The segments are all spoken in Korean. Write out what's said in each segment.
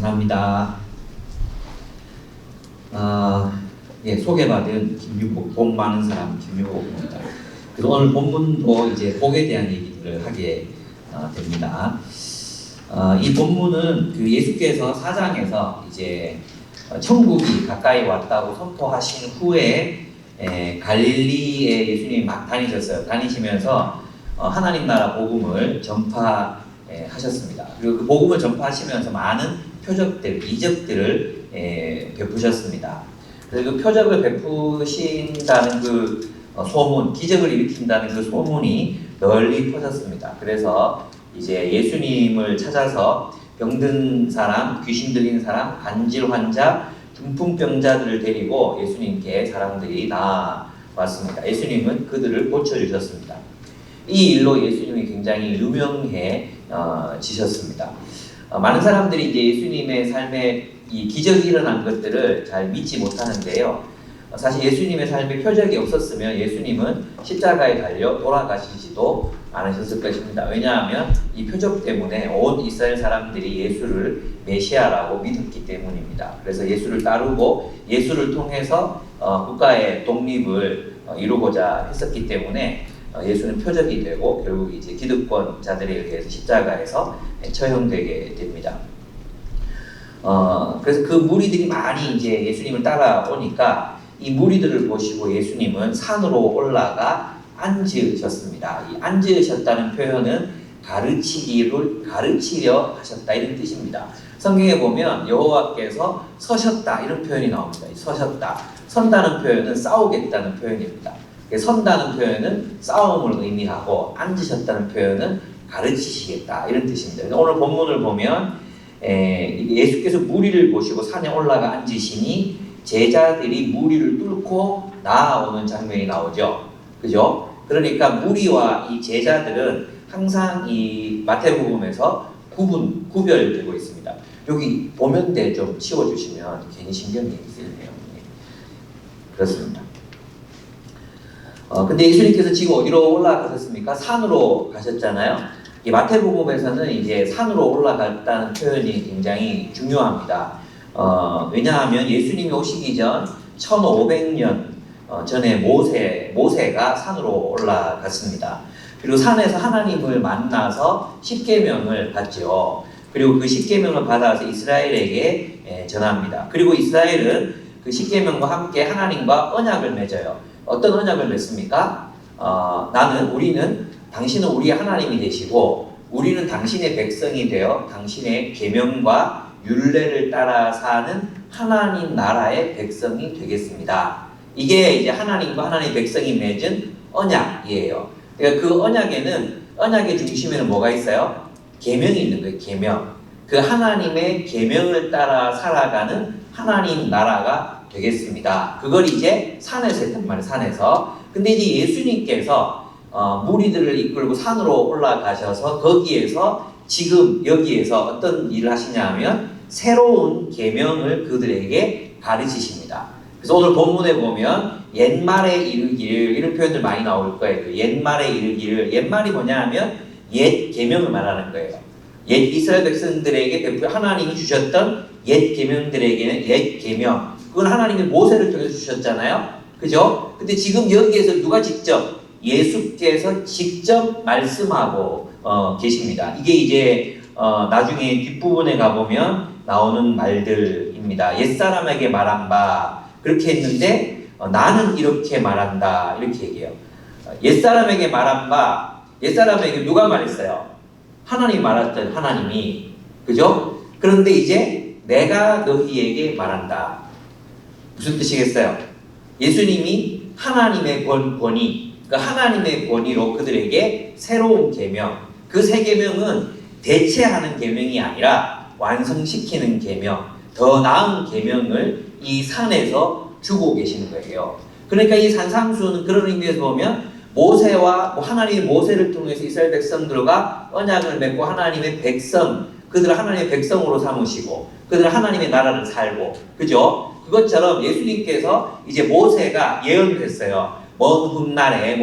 감사합니다. 소개받은 김유복, 복 많은 사람 김유복입니다. 그래서 오늘 본문도 이제 복에 대한 얘기들을 하게 됩니다. 이 본문은 그 예수께서 사장에서 이제 천국이 가까이 왔다고 선포하신 후에 갈릴리에 예수님이 막 다니셨어요. 다니시면서 하나님 나라 복음을 전파하셨습니다. 그리고 그 복음을 전파하시면서 많은 표적들, 이적들을 베푸셨습니다. 그래서 그 표적을 베푸신다는 그 소문, 기적을 일으킨다는 그 소문이 널리 퍼졌습니다. 그래서 이제 예수님을 찾아서 병든 사람, 귀신 들린 사람, 간질 환자, 중풍병자들을 데리고 예수님께 사람들이 나왔습니다. 예수님은 그들을 고쳐주셨습니다. 이 일로 예수님이 굉장히 유명해지셨습니다. 많은 사람들이 이제 예수님의 삶에 이 기적이 일어난 것들을 잘 믿지 못하는데요. 사실 예수님의 삶에 표적이 없었으면 예수님은 십자가에 달려 돌아가시지도 않으셨을 것입니다. 왜냐하면 이 표적 때문에 온 이스라엘 사람들이 예수를 메시아라고 믿었기 때문입니다. 그래서 예수를 따르고 예수를 통해서 국가의 독립을 이루고자 했었기 때문에 예수는 표적이 되고 결국 이제 기득권자들에 의해서 십자가에서 처형되게 됩니다. 그래서 그 무리들이 많이 이제 예수님을 따라오니까 이 무리들을 보시고 예수님은 산으로 올라가 앉으셨습니다. 이 앉으셨다는 표현은 가르치려 하셨다 이런 뜻입니다. 성경에 보면 여호와께서 서셨다 이런 표현이 나옵니다. 서셨다. 선다는 표현은 싸우겠다는 표현입니다. 선다는 표현은 싸움을 의미하고 앉으셨다는 표현은 가르치시겠다 이런 뜻입니다. 오늘 본문을 보면 예수께서 무리를 보시고 산에 올라가 앉으시니 제자들이 무리를 뚫고 나아오는 장면이 나오죠. 그죠? 그러니까 무리와 이 제자들은 항상 이 마태복음에서 구별되고 있습니다. 여기 보면대 좀 치워주시면 괜히 신경이 쓰이네요. 그렇습니다. 근데 예수님께서 지금 어디로 올라가셨습니까? 산으로 가셨잖아요. 이 마태복음에서는 이제 산으로 올라갔다는 표현이 굉장히 중요합니다. 왜냐하면 예수님이 오시기 전 1500년 전에 모세가 산으로 올라갔습니다. 그리고 산에서 하나님을 만나서 십계명을 받죠. 그리고 그 십계명을 받아서 이스라엘에게 전합니다. 그리고 이스라엘은 그 십계명과 함께 하나님과 언약을 맺어요. 어떤 언약을 맺습니까? 당신은 우리의 하나님이 되시고 우리는 당신의 백성이 되어 당신의 계명과 율례를 따라 사는 하나님 나라의 백성이 되겠습니다. 이게 이제 하나님과 하나님의 백성이 맺은 언약이에요. 그러니까 그 언약의 중심에는 뭐가 있어요? 계명이 있는 거예요. 계명. 그 하나님의 계명을 따라 살아가는 하나님 나라가 되겠습니다. 그걸 이제 산에서 했단 말이에요. 산에서. 근데 이제 예수님께서 무리들을 이끌고 산으로 올라가셔서 거기에서 지금 여기에서 어떤 일을 하시냐 하면 새로운 계명을 그들에게 가르치십니다. 그래서 오늘 본문에 보면 옛말에 이르기를 이런 표현들 많이 나올 거예요. 옛말에 이르기를 옛말이 뭐냐 하면 옛 계명을 말하는 거예요. 옛 이스라엘 백성들에게 하나님이 주셨던 옛 계명들에게는 옛 계명. 그건 하나님이 모세를 통해서 주셨잖아요. 그죠? 근데 지금 여기에서 누가 예수께서 직접 말씀하고 계십니다. 이게 이제 나중에 뒷부분에 가보면 나오는 말들입니다. 옛사람에게 말한 바 그렇게 했는데 나는 이렇게 말한다 이렇게 얘기해요. 옛사람에게 말한 바 옛사람에게 누가 말했어요? 하나님이 말했던 하나님이. 그죠? 그런데 이제 내가 너희에게 말한다. 무슨 뜻이겠어요? 예수님이 하나님의 권위, 그러니까 하나님의 권위로 그들에게 새로운 계명, 그 새 계명은 대체하는 계명이 아니라 완성시키는 계명, 더 나은 계명을 이 산에서 주고 계시는 거예요. 그러니까 이 산상수는 그런 의미에서 보면 하나님이 모세를 통해서 이스라엘 백성들과 언약을 맺고 하나님의 백성, 그들을 하나님의 백성으로 삼으시고 그들은 하나님의 나라를 살고, 그죠? 그것처럼 예수님께서 이제 모세가 예언을 했어요. 먼 훗날에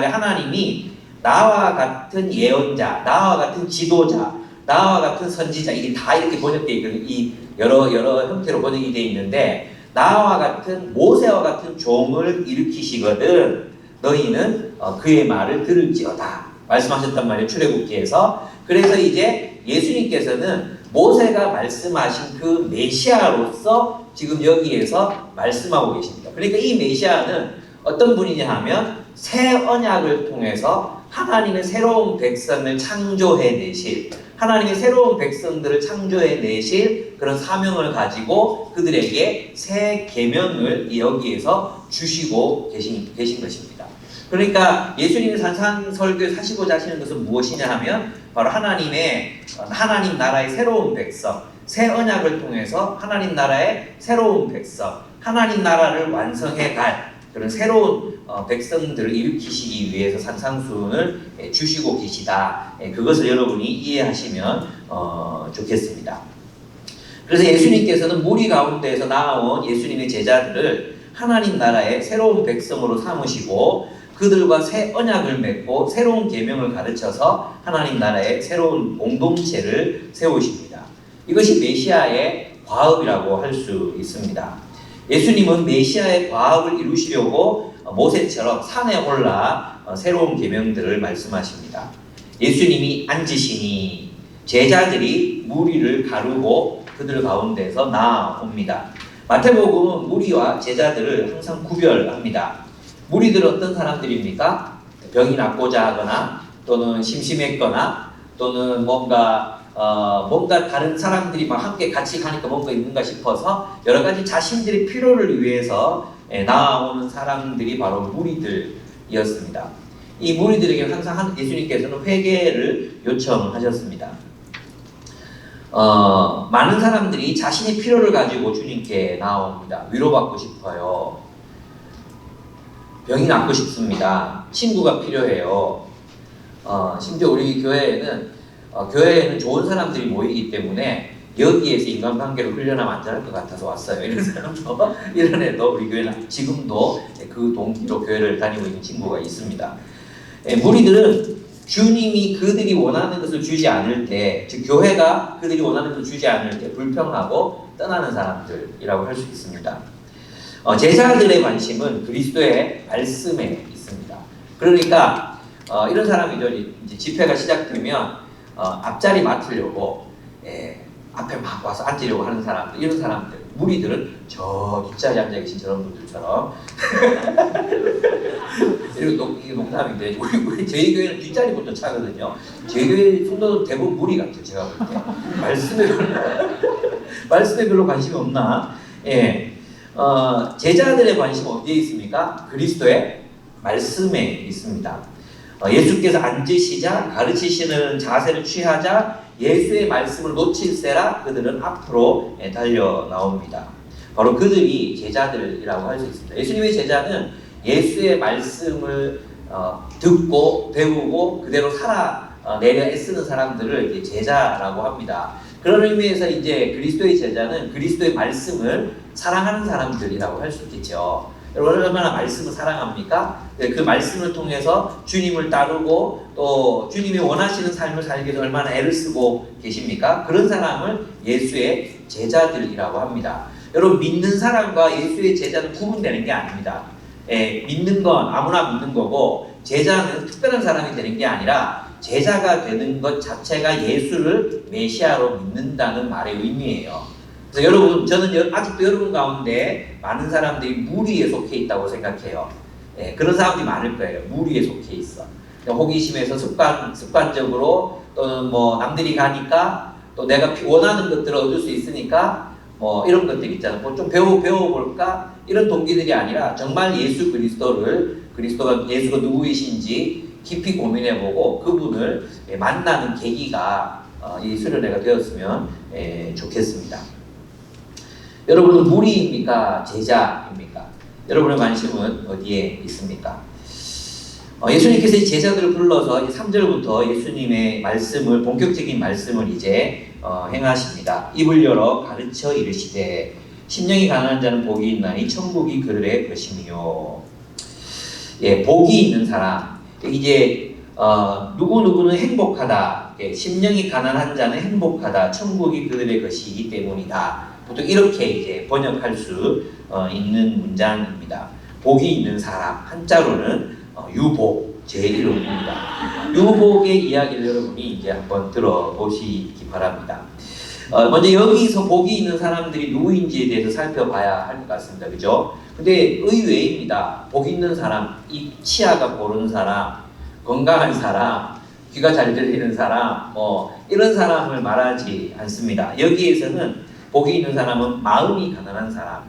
하나님이 나와 같은 예언자, 나와 같은 지도자, 나와 같은 선지자, 이게 다 이렇게 번역되어 있거든요. 이 여러 형태로 번역이 되어 있는데, 나와 같은 모세와 같은 종을 일으키시거든 너희는 그의 말을 들을지어다 말씀하셨단 말이에요. 출애굽기에서. 그래서 이제 예수님께서는 모세가 말씀하신 그 메시아로서 지금 여기에서 말씀하고 계십니다. 그러니까 이 메시아는 어떤 분이냐 하면 새 언약을 통해서 하나님의 새로운 백성을 창조해내실, 하나님의 새로운 백성들을 창조해내실 그런 사명을 가지고 그들에게 새 계명을 여기에서 주시고 계신 것입니다. 그러니까 예수님이 산상설교에 사시고자 하시는 것은 무엇이냐 하면 바로 하나님 나라의 새로운 백성, 새 언약을 통해서 하나님 나라의 새로운 백성, 하나님 나라를 완성해 갈 그런 새로운 백성들을 일으키시기 위해서 산상수훈을 주시고 계시다. 그것을 여러분이 이해하시면 좋겠습니다. 그래서 예수님께서는 무리 가운데에서 나온 예수님의 제자들을 하나님 나라의 새로운 백성으로 삼으시고 그들과 새 언약을 맺고 새로운 계명을 가르쳐서 하나님 나라의 새로운 공동체를 세우십니다. 이것이 메시아의 과업이라고 할 수 있습니다. 예수님은 메시아의 과업을 이루시려고 모세처럼 산에 올라 새로운 계명들을 말씀하십니다. 예수님이 앉으시니 제자들이 무리를 가르고 그들 가운데서 나아옵니다. 마태복음은 무리와 제자들을 항상 구별합니다. 무리들은 어떤 사람들입니까? 병이 낫고자 하거나 또는 심심했거나 또는 뭔가 다른 사람들이 막 함께 같이 가니까 뭔가 있는가 싶어서 여러 가지 자신들의 필요를 위해서 나아오는 사람들이 바로 무리들이었습니다. 이 무리들에게 항상 예수님께서는 회개를 요청하셨습니다. 많은 사람들이 자신의 필요를 가지고 주님께 나옵니다. 위로받고 싶어요. 병이 낫고 싶습니다. 친구가 필요해요. 심지어 우리 교회에는 좋은 사람들이 모이기 때문에 여기에서 인간관계를 훈련하면 안전할 것 같아서 왔어요. 이런 사람도, 이런 애도 우리 교회는 지금도 그 동기로 교회를 다니고 있는 친구가 있습니다. 무리들은 주님이 그들이 원하는 것을 주지 않을 때, 즉 교회가 그들이 원하는 것을 주지 않을 때 불평하고 떠나는 사람들이라고 할 수 있습니다. 제자들의 관심은 그리스도의 말씀에 있습니다. 그러니까 이런 사람이죠. 이제 집회가 시작되면 앞자리 맡으려고 앞에 막 와서 앉으려고 하는 사람들, 이런 사람들, 무리들은 저 뒷자리에 앉아 계신 저런 분들처럼 이게 농담인데 저희 교회는 뒷자리부터 차거든요. 저희 교회 성도들 대부분 무리 같아요. 제가 볼 때 말씀에 별로 관심이 없나? 제자들의 관심은 어디에 있습니까? 그리스도의 말씀에 있습니다. 예수께서 앉으시자 가르치시는 자세를 취하자 예수의 말씀을 놓칠세라 그들은 앞으로 달려 나옵니다. 바로 그들이 제자들이라고 할 수 있습니다. 예수님의 제자는 예수의 말씀을 듣고 배우고 그대로 살아내려 애쓰는 사람들을 이제 제자라고 합니다. 그런 의미에서 이제 그리스도의 제자는 그리스도의 말씀을 사랑하는 사람들이라고 할 수 있겠죠. 여러분 얼마나 말씀을 사랑합니까? 그 말씀을 통해서 주님을 따르고 또 주님이 원하시는 삶을 살기 위해서 얼마나 애를 쓰고 계십니까? 그런 사람을 예수의 제자들이라고 합니다. 여러분 믿는 사람과 예수의 제자는 구분되는 게 아닙니다. 믿는 건 아무나 믿는 거고 제자는 특별한 사람이 되는 게 아니라 제자가 되는 것 자체가 예수를 메시아로 믿는다는 말의 의미예요. 그래서 여러분, 저는 아직도 여러분 가운데 많은 사람들이 무리에 속해 있다고 생각해요. 그런 사람들이 많을 거예요. 무리에 속해 있어. 호기심에서 습관적으로 또는 뭐 남들이 가니까 또 내가 원하는 것들을 얻을 수 있으니까 뭐 이런 것들 있잖아요. 뭐 좀 배워볼까? 이런 동기들이 아니라 정말 예수가 누구이신지 깊이 고민해보고 그분을 만나는 계기가 이 수련회가 되었으면 좋겠습니다. 여러분은 무리입니까? 제자입니까? 여러분의 관심은 어디에 있습니까? 예수님께서 이 제자들을 불러서 3절부터 예수님의 말씀을, 본격적인 말씀을 이제 행하십니다. 입을 열어 가르쳐 이르시되 심령이 가난한 자는 복이 있나니 천국이 그들의 것이며. 복이 있는 사람. 이제 누구누구는 행복하다. 심령이 가난한 자는 행복하다. 천국이 그들의 것이기 때문이다. 보통 이렇게 이제 번역할 수 있는 문장입니다. 복이 있는 사람, 한자로는 유복, 제 이름입니다. 유복의 이야기를 여러분이 이제 한번 들어보시기 바랍니다. 먼저 여기서 복이 있는 사람들이 누구인지에 대해서 살펴봐야 할 것 같습니다. 그죠? 근데 의외입니다. 복 있는 사람, 이 치아가 고른 사람, 건강한 사람, 귀가 잘 들리는 사람, 이런 사람을 말하지 않습니다. 여기에서는 복이 있는 사람은 마음이 가난한 사람,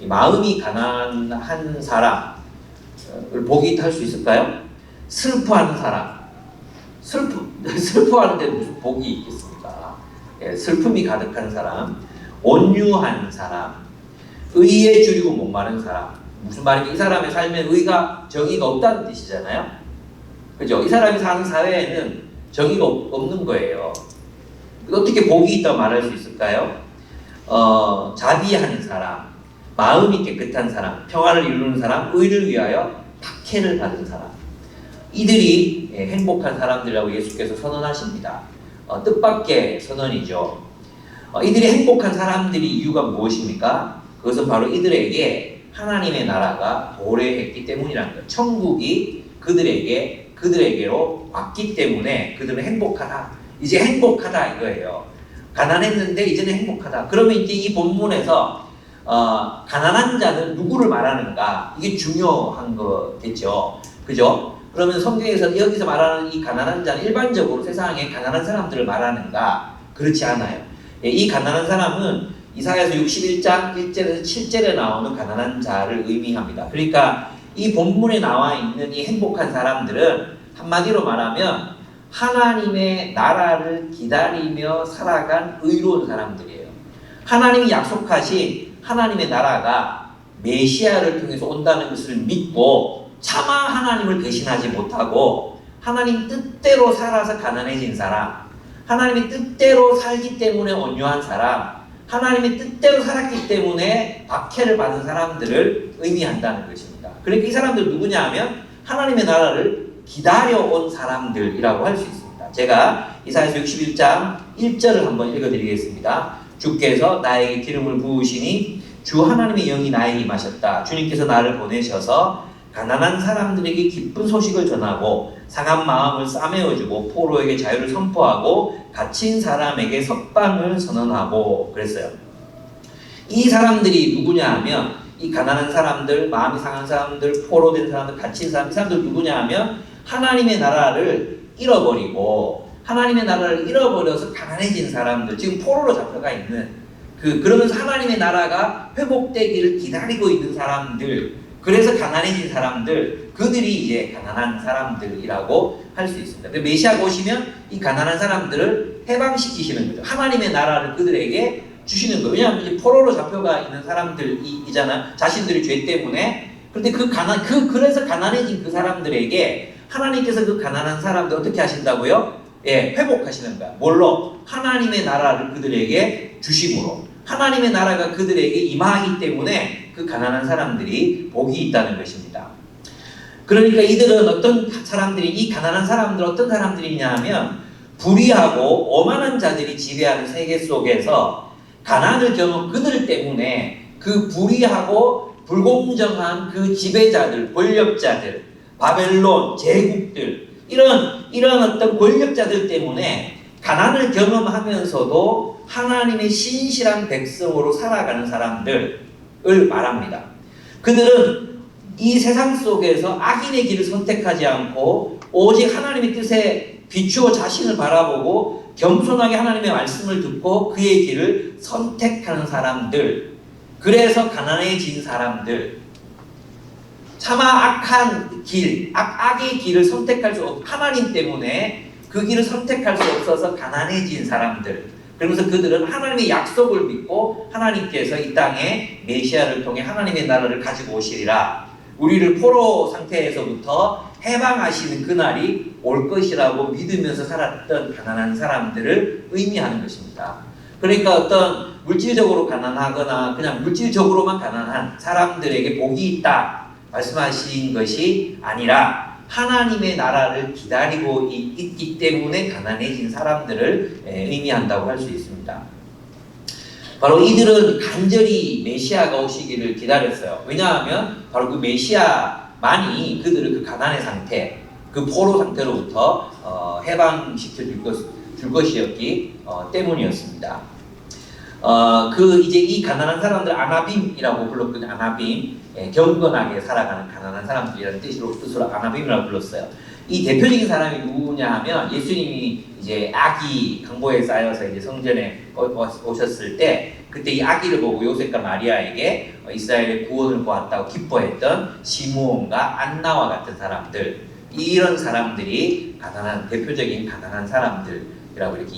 이 마음이 가난한 사람을 복이 탈 수 있을까요? 슬퍼하는 사람, 슬퍼하는데 무슨 복이 있겠습니까? 슬픔이 가득한 사람, 온유한 사람, 의에 줄이고 목마른 사람. 무슨 말이냐? 이 사람의 삶에 의가, 정의가 없다는 뜻이잖아요. 그죠? 이 사람이 사는 사회에는 정의가 없는 거예요. 어떻게 복이 있다고 말할 수 있을까요? 자비하는 사람, 마음이 깨끗한 사람, 평화를 이루는 사람, 의를 위하여 박해를 받은 사람. 이들이 행복한 사람들이라고 예수께서 선언하십니다. 뜻밖의 선언이죠. 이들이 행복한 사람들이 이유가 무엇입니까? 그것은 바로 이들에게 하나님의 나라가 도래했기 때문이라는 거예요. 천국이 그들에게로 왔기 때문에 그들은 행복하다. 이제 행복하다 이거예요. 가난했는데 이제는 행복하다. 그러면 이제 이 본문에서 가난한 자는 누구를 말하는가? 이게 중요한 거겠죠. 그죠? 그러면 성경에서 여기서 말하는 이 가난한 자는 일반적으로 세상에 가난한 사람들을 말하는가? 그렇지 않아요. 이 가난한 사람은 이사야서 61장 1절에서 7절에 나오는 가난한 자를 의미합니다. 그러니까 이 본문에 나와 있는 이 행복한 사람들은 한마디로 말하면 하나님의 나라를 기다리며 살아간 의로운 사람들이에요. 하나님이 약속하신 하나님의 나라가 메시아를 통해서 온다는 것을 믿고 차마 하나님을 대신하지 못하고 하나님 뜻대로 살아서 가난해진 사람, 하나님의 뜻대로 살기 때문에 온유한 사람, 하나님의 뜻대로 살았기 때문에 박해를 받은 사람들을 의미한다는 것입니다. 그러니까 이 사람들 누구냐 하면 하나님의 나라를 기다려온 사람들이라고 할 수 있습니다. 제가 이사야서 61장 1절을 한번 읽어드리겠습니다. 주께서 나에게 기름을 부으시니 주 하나님의 영이 나에게 임하셨다. 주님께서 나를 보내셔서 가난한 사람들에게 기쁜 소식을 전하고 상한 마음을 싸매어주고 포로에게 자유를 선포하고 갇힌 사람에게 석방을 선언하고 그랬어요. 이 사람들이 누구냐 하면 이 가난한 사람들, 마음이 상한 사람들, 포로된 사람들, 갇힌 사람들, 이 사람들 누구냐 하면 하나님의 나라를 잃어버리고 하나님의 나라를 잃어버려서 가난해진 사람들, 지금 포로로 잡혀가 있는 그러면서 하나님의 나라가 회복되기를 기다리고 있는 사람들, 그래서 가난해진 사람들, 그들이 이제 가난한 사람들이라고 할 수 있습니다. 메시아가 오시면 이 가난한 사람들을 해방시키시는 거죠. 하나님의 나라를 그들에게 주시는 거예요. 왜냐하면 이제 포로로 잡혀가 있는 사람들이잖아. 자신들의 죄 때문에. 그런데 그래서 가난해진 그 사람들에게 하나님께서 그 가난한 사람들 어떻게 하신다고요? 회복하시는 거야. 뭘로? 하나님의 나라를 그들에게 주심으로. 하나님의 나라가 그들에게 임하기 때문에 그 가난한 사람들이 복이 있다는 것입니다. 그러니까 이들은 어떤 사람들이, 이 가난한 사람들은 어떤 사람들이냐 하면 불의하고 오만한 자들이 지배하는 세계 속에서 가난을 경험 그들 때문에 그 불의하고 불공정한 그 지배자들, 권력자들, 바벨론, 제국들, 이런 어떤 권력자들 때문에 가난을 경험하면서도 하나님의 신실한 백성으로 살아가는 사람들을 말합니다. 그들은 이 세상 속에서 악인의 길을 선택하지 않고 오직 하나님의 뜻에 비추어 자신을 바라보고 겸손하게 하나님의 말씀을 듣고 그의 길을 선택하는 사람들, 그래서 가난해진 사람들, 차마 악한 길, 악의 길을 선택할 수 없고 하나님 때문에 그 길을 선택할 수 없어서 가난해진 사람들, 그러면서 그들은 하나님의 약속을 믿고 하나님께서 이 땅에 메시아를 통해 하나님의 나라를 가지고 오시리라, 우리를 포로 상태에서부터 해방하시는 그날이 올 것이라고 믿으면서 살았던 가난한 사람들을 의미하는 것입니다. 그러니까 어떤 물질적으로 가난하거나 그냥 물질적으로만 가난한 사람들에게 복이 있다 말씀하신 것이 아니라 하나님의 나라를 기다리고 있기 때문에 가난해진 사람들을 의미한다고 할 수 있습니다. 바로 이들은 간절히 메시아가 오시기를 기다렸어요. 왜냐하면 바로 그 메시아만이 그들을 그 가난의 상태, 그 포로 상태로부터 해방시켜 줄 것이었기 때문이었습니다. 이제 이 가난한 사람들 아나빔이라고 불렀거든요. 아나빔, 경건하게 살아가는 가난한 사람들이라는 뜻으로 아나빔이라고 불렀어요. 이 대표적인 사람이 누구냐 하면 예수님이 이제 아기 강보에 쌓여서 이제 성전에 오셨을 때 그때 이 아기를 보고 요셉과 마리아에게 이스라엘의 구원을 보았다고 기뻐했던 시므온과 안나와 같은 사람들, 이런 사람들이 대표적인 가난한 사람들이라고 이렇게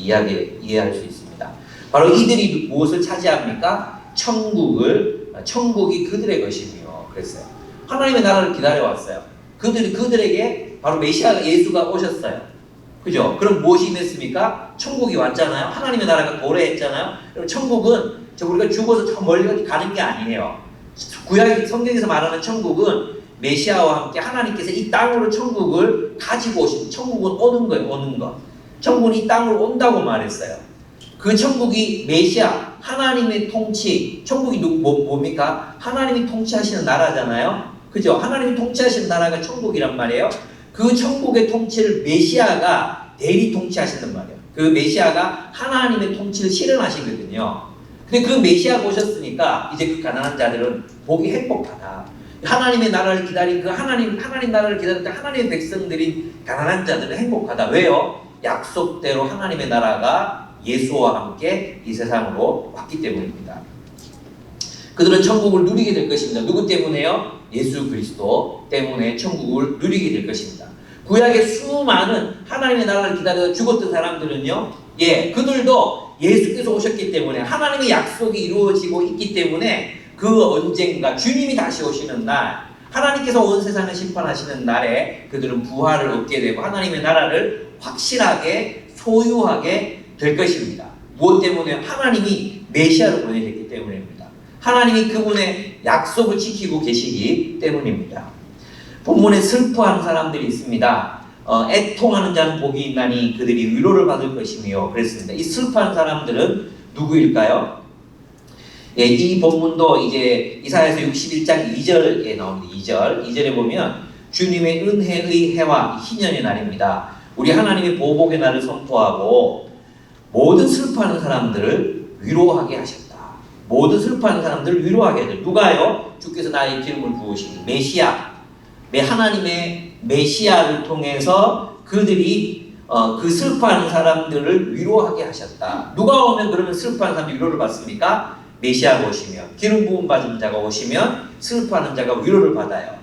이해할 수 있습니다. 바로 이들이 무엇을 차지합니까? 천국이 그들의 것이며 그랬어요. 하나님의 나라를 기다려왔어요. 그들에게 바로 메시아가 예수가 오셨어요. 그죠? 그럼 무엇이 임했습니까? 천국이 왔잖아요. 하나님의 나라가 도래했잖아요. 그럼 천국은 우리가 죽어서 저 멀리 가는 게 아니에요. 구약 성경에서 말하는 천국은 메시아와 함께 하나님께서 이 땅으로 천국을 가지고 오신, 천국은 오는 거예요. 오는 것. 천국은 이 땅으로 온다고 말했어요. 그 천국이 메시아, 하나님의 통치, 천국이 뭡니까? 하나님이 통치하시는 나라잖아요. 그죠? 하나님이 통치하시는 나라가 천국이란 말이에요. 그 천국의 통치를 메시아가 대리 통치하시는 말이에요. 그 메시아가 하나님의 통치를 실현하시거든요. 근데 그 메시아가 오셨으니까 이제 그 가난한 자들은 복이 행복하다. 하나님의 나라를 기다린 하나님 나라를 기다릴 하나님의 백성들인 가난한 자들은 행복하다. 왜요? 약속대로 하나님의 나라가 예수와 함께 이 세상으로 왔기 때문입니다. 그들은 천국을 누리게 될 것입니다. 누구 때문에요? 예수 그리스도 때문에 천국을 누리게 될 것입니다. 구약의 수많은 하나님의 나라를 기다려 죽었던 사람들은요, 그들도 예수께서 오셨기 때문에 하나님의 약속이 이루어지고 있기 때문에 그 언젠가 주님이 다시 오시는 날, 하나님께서 온 세상을 심판하시는 날에 그들은 부활을 얻게 되고 하나님의 나라를 확실하게 소유하게 될 것입니다. 무엇 때문에? 하나님이 메시아를 보내셨기 때문입니다. 하나님이 그분의 약속을 지키고 계시기 때문입니다. 본문에 슬퍼하는 사람들이 있습니다. 애통하는 자는 복이 있나니 그들이 위로를 받을 것이며 그랬습니다. 이 슬퍼하는 사람들은 누구일까요? 이 본문도 이제 이사야서 61장 2절에 나옵니다. 2절에 보면 주님의 은혜의 해와 희년의 날입니다. 우리 하나님의 보복의 날을 선포하고 모든 슬퍼하는 사람들을 위로하게 하셨다. 모든 슬퍼하는 사람들을 위로하게 하셨다. 누가요? 주께서 나의 기름을 부으시니 메시아, 하나님의 메시아를 통해서 그들이 그 슬퍼하는 사람들을 위로하게 하셨다. 누가 오면 그러면 슬퍼하는 사람들이 위로를 받습니까? 메시아가 오시면, 기름 부음 받은 자가 오시면 슬퍼하는 자가 위로를 받아요.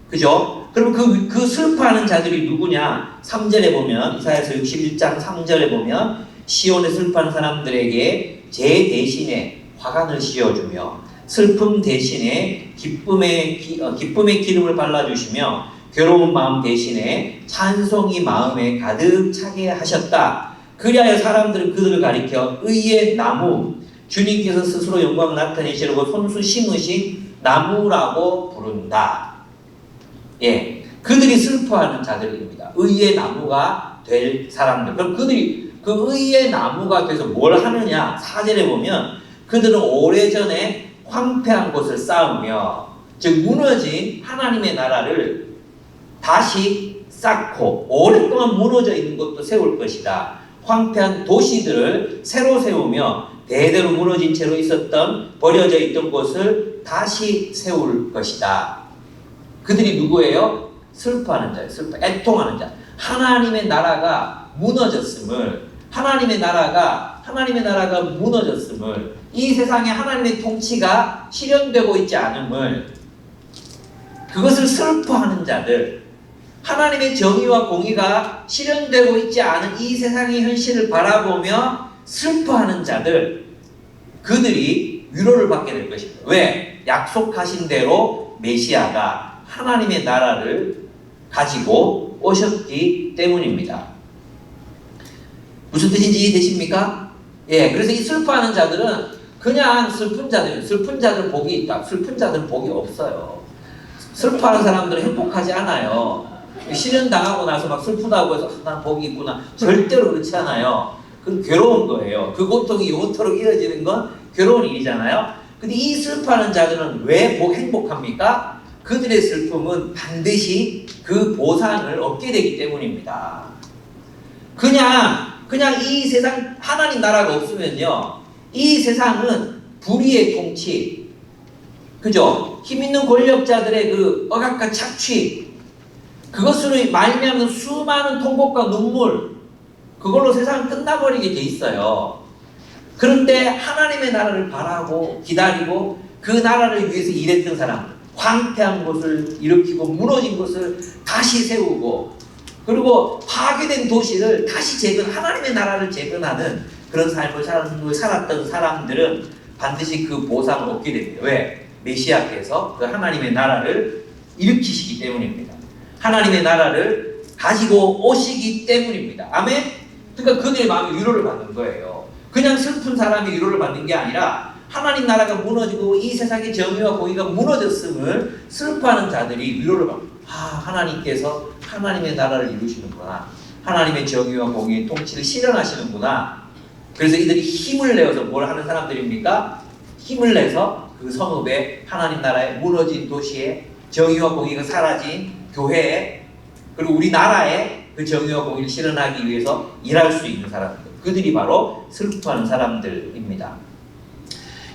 그죠? 그럼 그 슬퍼하는 자들이 누구냐? 3절에 보면, 이사야서 61장 3절에 보면 시온에 슬퍼하는 사람들에게 제 대신에 화관을 씌워주며 슬픔 대신에 기쁨의 기름을 발라주시며 괴로운 마음 대신에 찬송이 마음에 가득 차게 하셨다. 그리하여 사람들은 그들을 가리켜 의의 나무, 주님께서 스스로 영광을 나타내시려고 손수 심으신 나무라고 부른다. 그들이 슬퍼하는 자들입니다. 의의 나무가 될 사람들. 그럼 그들이 그 의의 나무가 돼서 뭘 하느냐? 4절에 보면 그들은 오래전에 황폐한 곳을 쌓으며, 즉 무너진 하나님의 나라를 다시 쌓고 오랫동안 무너져 있는 것도 세울 것이다. 황폐한 도시들을 새로 세우며 대대로 무너진 채로 있었던 버려져 있던 곳을 다시 세울 것이다. 그들이 누구예요? 슬퍼하는 자예요. 애통하는 자. 하나님의 나라가 무너졌음을, 하나님의 나라가 무너졌음을, 이 세상에 하나님의 통치가 실현되고 있지 않음을, 그것을 슬퍼하는 자들, 하나님의 정의와 공의가 실현되고 있지 않은 이 세상의 현실을 바라보며 슬퍼하는 자들, 그들이 위로를 받게 될 것입니다. 왜? 약속하신 대로 메시아가 하나님의 나라를 가지고 오셨기 때문입니다. 무슨 뜻인지 이해되십니까? 그래서 이 슬퍼하는 자들은 그냥 슬픈 자들은 복이 있다. 슬픈 자들은 복이 없어요. 슬퍼하는 사람들은 행복하지 않아요. 실현당하고 나서 막 슬프다고 해서 난 복이 있구나. 절대로 그렇지 않아요. 그건 괴로운 거예요. 그 고통이 영원토록 이어지는 건 괴로운 일이잖아요. 근데 이 슬퍼하는 자들은 왜 행복합니까? 그들의 슬픔은 반드시 그 보상을 얻게 되기 때문입니다. 그냥 이 세상 하나님 나라가 없으면요, 이 세상은 불의의 통치, 그죠? 힘 있는 권력자들의 그 억압과 착취, 그것으로 말미암는 수많은 통곡과 눈물, 그걸로 세상은 끝나버리게 돼 있어요. 그런데 하나님의 나라를 바라고 기다리고 그 나라를 위해서 일했던 사람, 황폐한 것을 일으키고 무너진 것을 다시 세우고, 그리고 파괴된 도시를 다시 하나님의 나라를 재건하는 그런 삶을 살았던 사람들은 반드시 그 보상을 얻게 됩니다. 왜? 메시아께서 그 하나님의 나라를 일으키시기 때문입니다. 하나님의 나라를 가지고 오시기 때문입니다. 아멘? 그러니까 그들의 마음이 위로를 받는 거예요. 그냥 슬픈 사람이 위로를 받는 게 아니라 하나님 나라가 무너지고 이 세상의 정의와 공의가 무너졌음을 슬퍼하는 자들이 위로를 받는, 하나님께서 하나님의 나라를 이루시는구나. 하나님의 정의와 공의의 통치를 실현하시는구나. 그래서 이들이 힘을 내어서 뭘 하는 사람들입니까? 힘을 내서 그 성읍에, 하나님 나라에, 무너진 도시에, 정의와 공의가 사라진 교회에, 그리고 우리나라에 그 정의와 공의를 실현하기 위해서 일할 수 있는 사람들, 그들이 바로 슬퍼하는 사람들입니다.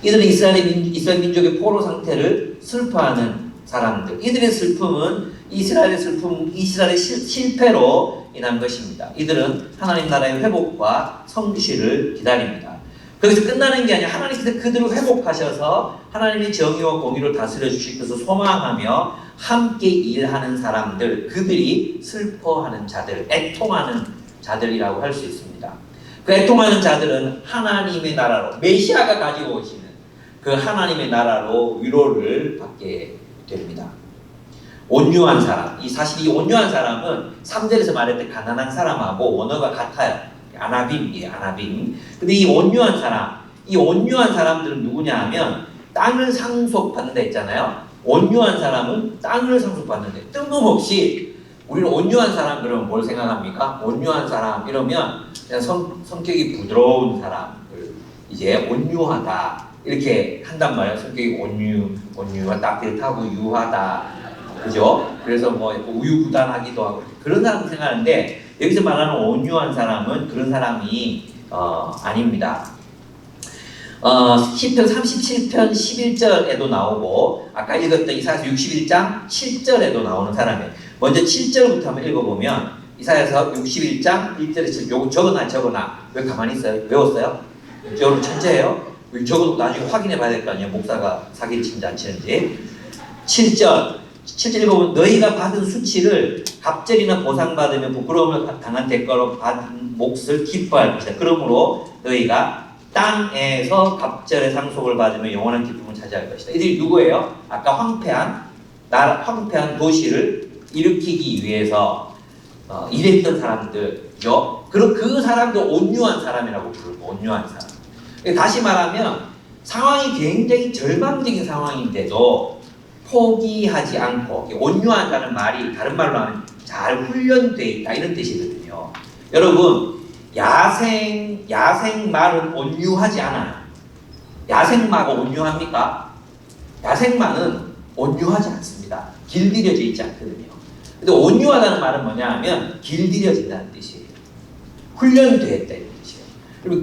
이들은 이스라엘 민족의 포로 상태를 슬퍼하는 사람들, 이들의 슬픔은 이스라엘의 실패로 인한 것입니다. 이들은 하나님 나라의 회복과 성취를 기다립니다. 거기서 끝나는 게 아니라 하나님께서 그들을 회복하셔서 하나님의 정의와 공의를 다스려 주실 것을 소망하며 함께 일하는 사람들, 그들이 슬퍼하는 자들, 애통하는 자들이라고 할 수 있습니다. 그 애통하는 자들은 하나님의 나라로, 메시아가 가지고 오시는 그 하나님의 나라로 위로를 받게 됩니다. 온유한 사람, 사실 이 온유한 사람은 3절에서 말했던 가난한 사람하고 원어가 같아요. 아나빔이에요, 아나빔. 근데 이 온유한 사람들은 누구냐 하면 땅을 상속받는다 했잖아요. 온유한 사람은 땅을 상속받는데, 뜬금없이 우리는 온유한 사람 그러면 뭘 생각합니까? 온유한 사람 이러면 그냥 성격이 부드러운 사람을 이제 온유하다 이렇게 한단 말이에요. 성격이 온유하다, 따뜻하고 유하다, 그죠? 그래서 뭐 우유부단하기도 하고 그런 사람 생각하는데, 여기서 말하는 온유한 사람은 그런 사람이 아닙니다. 시편 37편 11절에도 나오고, 아까 읽었던 이사야서 61장 7절에도 나오는 사람이에요. 먼저 7절부터 한번 읽어보면, 이사야서 61장 1절에 요거 적어놔. 왜 가만히 있어요? 외웠어요? 여러분 천재예요? 적어도 나중에 확인해 봐야 될 거 아니에요? 목사가 사기를 치는지 안 치는지. 7절 읽어보면, 너희가 받은 수치를 갑절이나 보상받으면 부끄러움을 당한 대가로 받은 몫을 기뻐할 것이다. 그러므로 너희가 땅에서 갑절의 상속을 받으면 영원한 기쁨을 차지할 것이다. 이들이 누구예요? 아까 황폐한 도시를 일으키기 위해서 일했던 사람들이죠. 그리고 그 사람도 온유한 사람이라고 부르고, 온유한 사람. 다시 말하면 상황이 굉장히 절망적인 상황인데도 포기하지 않고, 온유하다는 말이 다른 말로 하면 잘 훈련되어 있다 이런 뜻이거든요. 여러분, 야생마는 온유하지 않아요. 야생마가 온유합니까? 야생마는 온유하지 않습니다. 길들여져 있지 않거든요. 근데 온유하다는 말은 뭐냐 하면 길들여진다는 뜻이에요. 훈련되었다 이런 뜻이에요. 그리고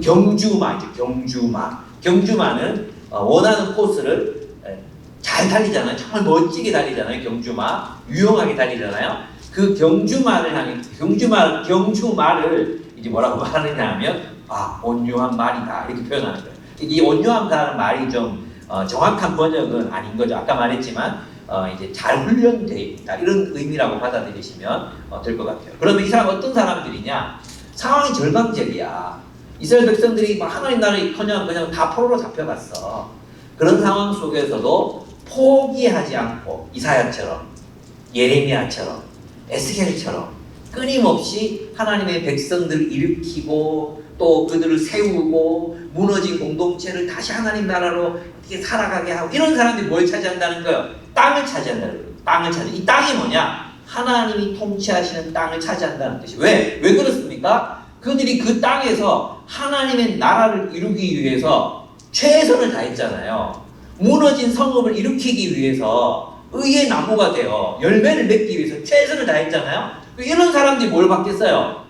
경주마는 원하는 코스를 잘 달리잖아요. 정말 멋지게 달리잖아요. 경주마 유용하게 달리잖아요. 그 경주마를 이제 뭐라고 말하느냐 하면 온유한 말이다 이렇게 표현하는 거예요. 이 온유함이라는 말이 좀 정확한 번역은 아닌 거죠. 아까 말했지만 이제 잘 훈련되어 있다 이런 의미라고 받아들이시면 될 것 같아요. 그러면 이 사람 어떤 사람들이냐? 상황이 절망적이야. 이스라엘 백성들이 하나님 나라를커녕 그냥 다 포로로 잡혀갔어. 그런 상황 속에서도 포기하지 않고 이사야처럼, 예레미야처럼, 에스겔처럼 끊임없이 하나님의 백성들을 일으키고 또 그들을 세우고 무너진 공동체를 다시 하나님 나라로 살아가게 하고, 이런 사람들이 뭘 차지한다는 거예요? 땅을 차지한다는 거예요. 이 땅이 뭐냐? 하나님이 통치하시는 땅을 차지한다는 뜻이. 왜 그렇습니까? 그들이 그 땅에서 하나님의 나라를 이루기 위해서 최선을 다했잖아요. 무너진 성읍을 일으키기 위해서 의의 나무가 되어 열매를 맺기 위해서 최선을 다했잖아요. 이런 사람들이 뭘 받겠어요?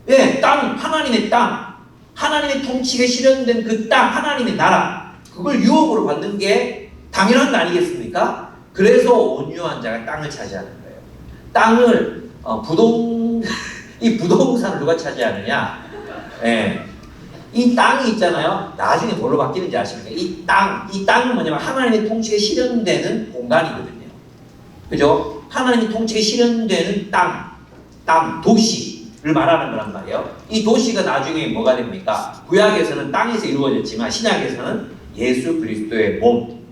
예, 땅, 하나님의 땅, 하나님의 통치가 실현된 그 땅, 하나님의 나라, 그걸 유업으로 받는 게 당연한 거 아니겠습니까? 그래서 온유한 자가 땅을 차지하는 거예요. 땅을 이 부동산을 누가 차지하느냐? 예. 이 땅이 있잖아요. 나중에 뭘로 바뀌는지 아십니까? 이 땅은 뭐냐면 하나님의 통치가 실현되는 공간이거든요. 그죠? 하나님의 통치가 실현되는 땅, 도시를 말하는 거란 말이에요. 이 도시가 나중에 뭐가 됩니까? 구약에서는 땅에서 이루어졌지만 신약에서는 예수 그리스도의 몸,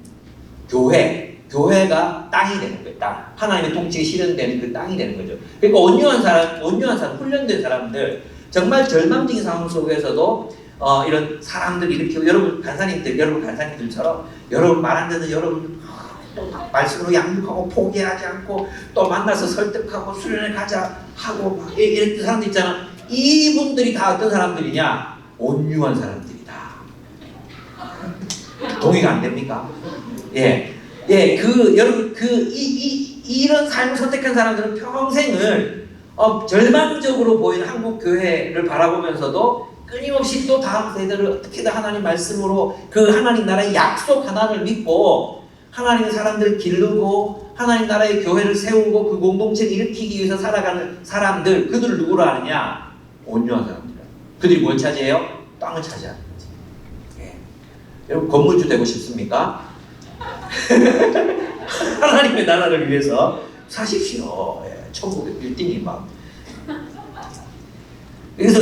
교회가 땅이 되는 거예요. 땅. 하나님의 통치가 실현되는 그 땅이 되는 거죠. 그러니까 온유한 사람, 훈련된 사람들, 정말 절망적인 상황 속에서도 이런 사람들 일으키고 여러분 간사님들처럼 여러분 말 안 듣는 여러분 또 말씀으로 양육하고 포기하지 않고 또 만나서 설득하고 수련회 가자 하고 막 이런 사람들 있잖아. 이분들이 다 어떤 사람들이냐? 온유한 사람들이다. 동의가 안 됩니까? 여러분 이런 삶을 선택한 사람들은 평생을 절망적으로 보이는 한국 교회를 바라보면서도 끊임없이 또 다음 세대를 어떻게든 하나님 말씀으로 그 하나님 나라의 약속 하나를 믿고 하나님의 사람들을 기르고 하나님 나라의 교회를 세우고 그 공동체를 일으키기 위해서 살아가는 사람들, 그들을 누구로 하느냐? 온유한 사람들. 그들이 뭘 차지해요? 땅을 차지하는 거지. 예. 여러분 건물주 되고 싶습니까? 하나님의 나라를 위해서 사십시오. 예. 천국의 빌딩이 막. 그래서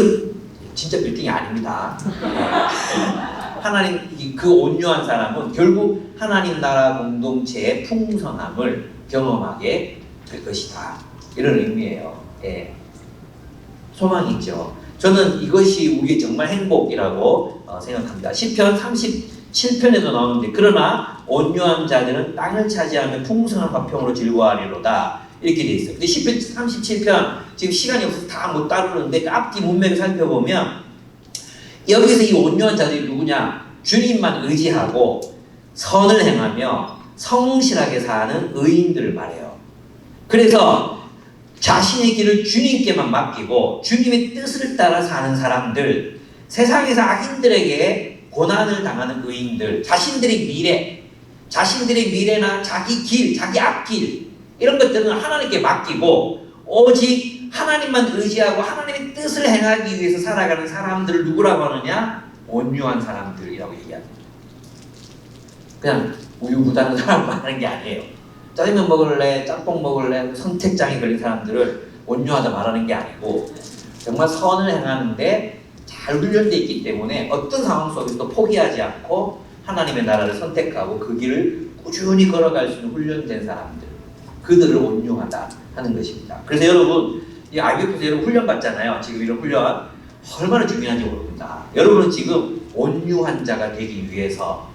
진짜 빌딩이 아닙니다. 하나님 그 온유한 사람은 결국 하나님 나라 공동체의 풍성함을 경험하게 될 것이다. 이런 의미예요. 예. 소망이 있죠. 저는 이것이 우리의 정말 행복이라고 생각합니다. 시편 37편에도 나오는데 그러나 온유한 자들은 땅을 차지하며 풍성한 화평으로 즐거워하리로다. 이렇게 돼 있어요. 근데 시편 37편 지금 시간이 없어서 다 못 다루는데 그 앞뒤 문맥을 살펴보면 여기서 이 온유한 자들이 누구냐? 주님만 의지하고 선을 행하며 성실하게 사는 의인들을 말해요. 그래서 자신의 길을 주님께만 맡기고 주님의 뜻을 따라 사는 사람들, 세상에서 악인들에게 고난을 당하는 의인들, 자신들의 미래나 자기 길, 자기 앞길 이런 것들은 하나님께 맡기고 오직 하나님만 의지하고 하나님의 뜻을 행하기 위해서 살아가는 사람들을 누구라고 하느냐? 온유한 사람들이라고 얘기합니다. 그냥 우유부단한 사람 말하는 게 아니에요. 짜장면 먹을래, 짬뽕 먹을래, 선택장애 걸린 사람들을 온유하다 말하는 게 아니고 정말 선을 행하는데 잘 훈련되어 있기 때문에 어떤 상황 속에서도 포기하지 않고 하나님의 나라를 선택하고 그 길을 꾸준히 걸어갈 수 있는 훈련된 사람들, 그들을 온유하다 하는 것입니다. 그래서 여러분 이 IBF에서 여러분 훈련 받잖아요. 지금 이런 훈련 얼마나 중요한지 모릅니다. 여러분은 지금 온유한 자가 되기 위해서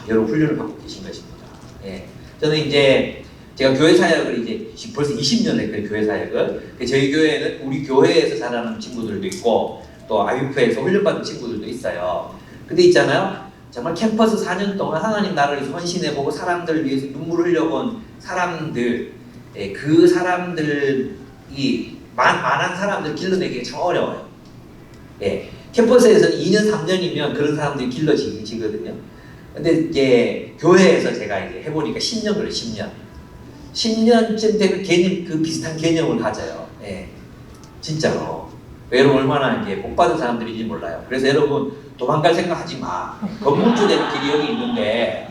여러분 훈련을 받고 계신 것입니다. 예. 저는 이제 제가 교회 사역을 이제 벌써 20년 했거든요. 교회 사역을. 저희 교회는 우리 교회에서 자라는 친구들도 있고 또 IBF에서 훈련받은 친구들도 있어요. 근데 있잖아요. 정말 캠퍼스 4년 동안 하나님 나라를 헌신해보고 사람들을 위해서 눈물을 흘려본 사람들, 그 사람들이 많은 사람들 길러내기가 참 어려워요. 예. 캠퍼스에서는 2년, 3년이면 그런 사람들이 길러지거든요. 근데 이제 교회에서 제가 이제 해보니까 10년 걸려요, 10년. 10년쯤 되면 그 비슷한 개념을 가져요. 예. 진짜로. 여러분 얼마나 이제 복받은 사람들인지 몰라요. 그래서 여러분 도망갈 생각 하지 마. 건물주 되는 길이 여기 있는데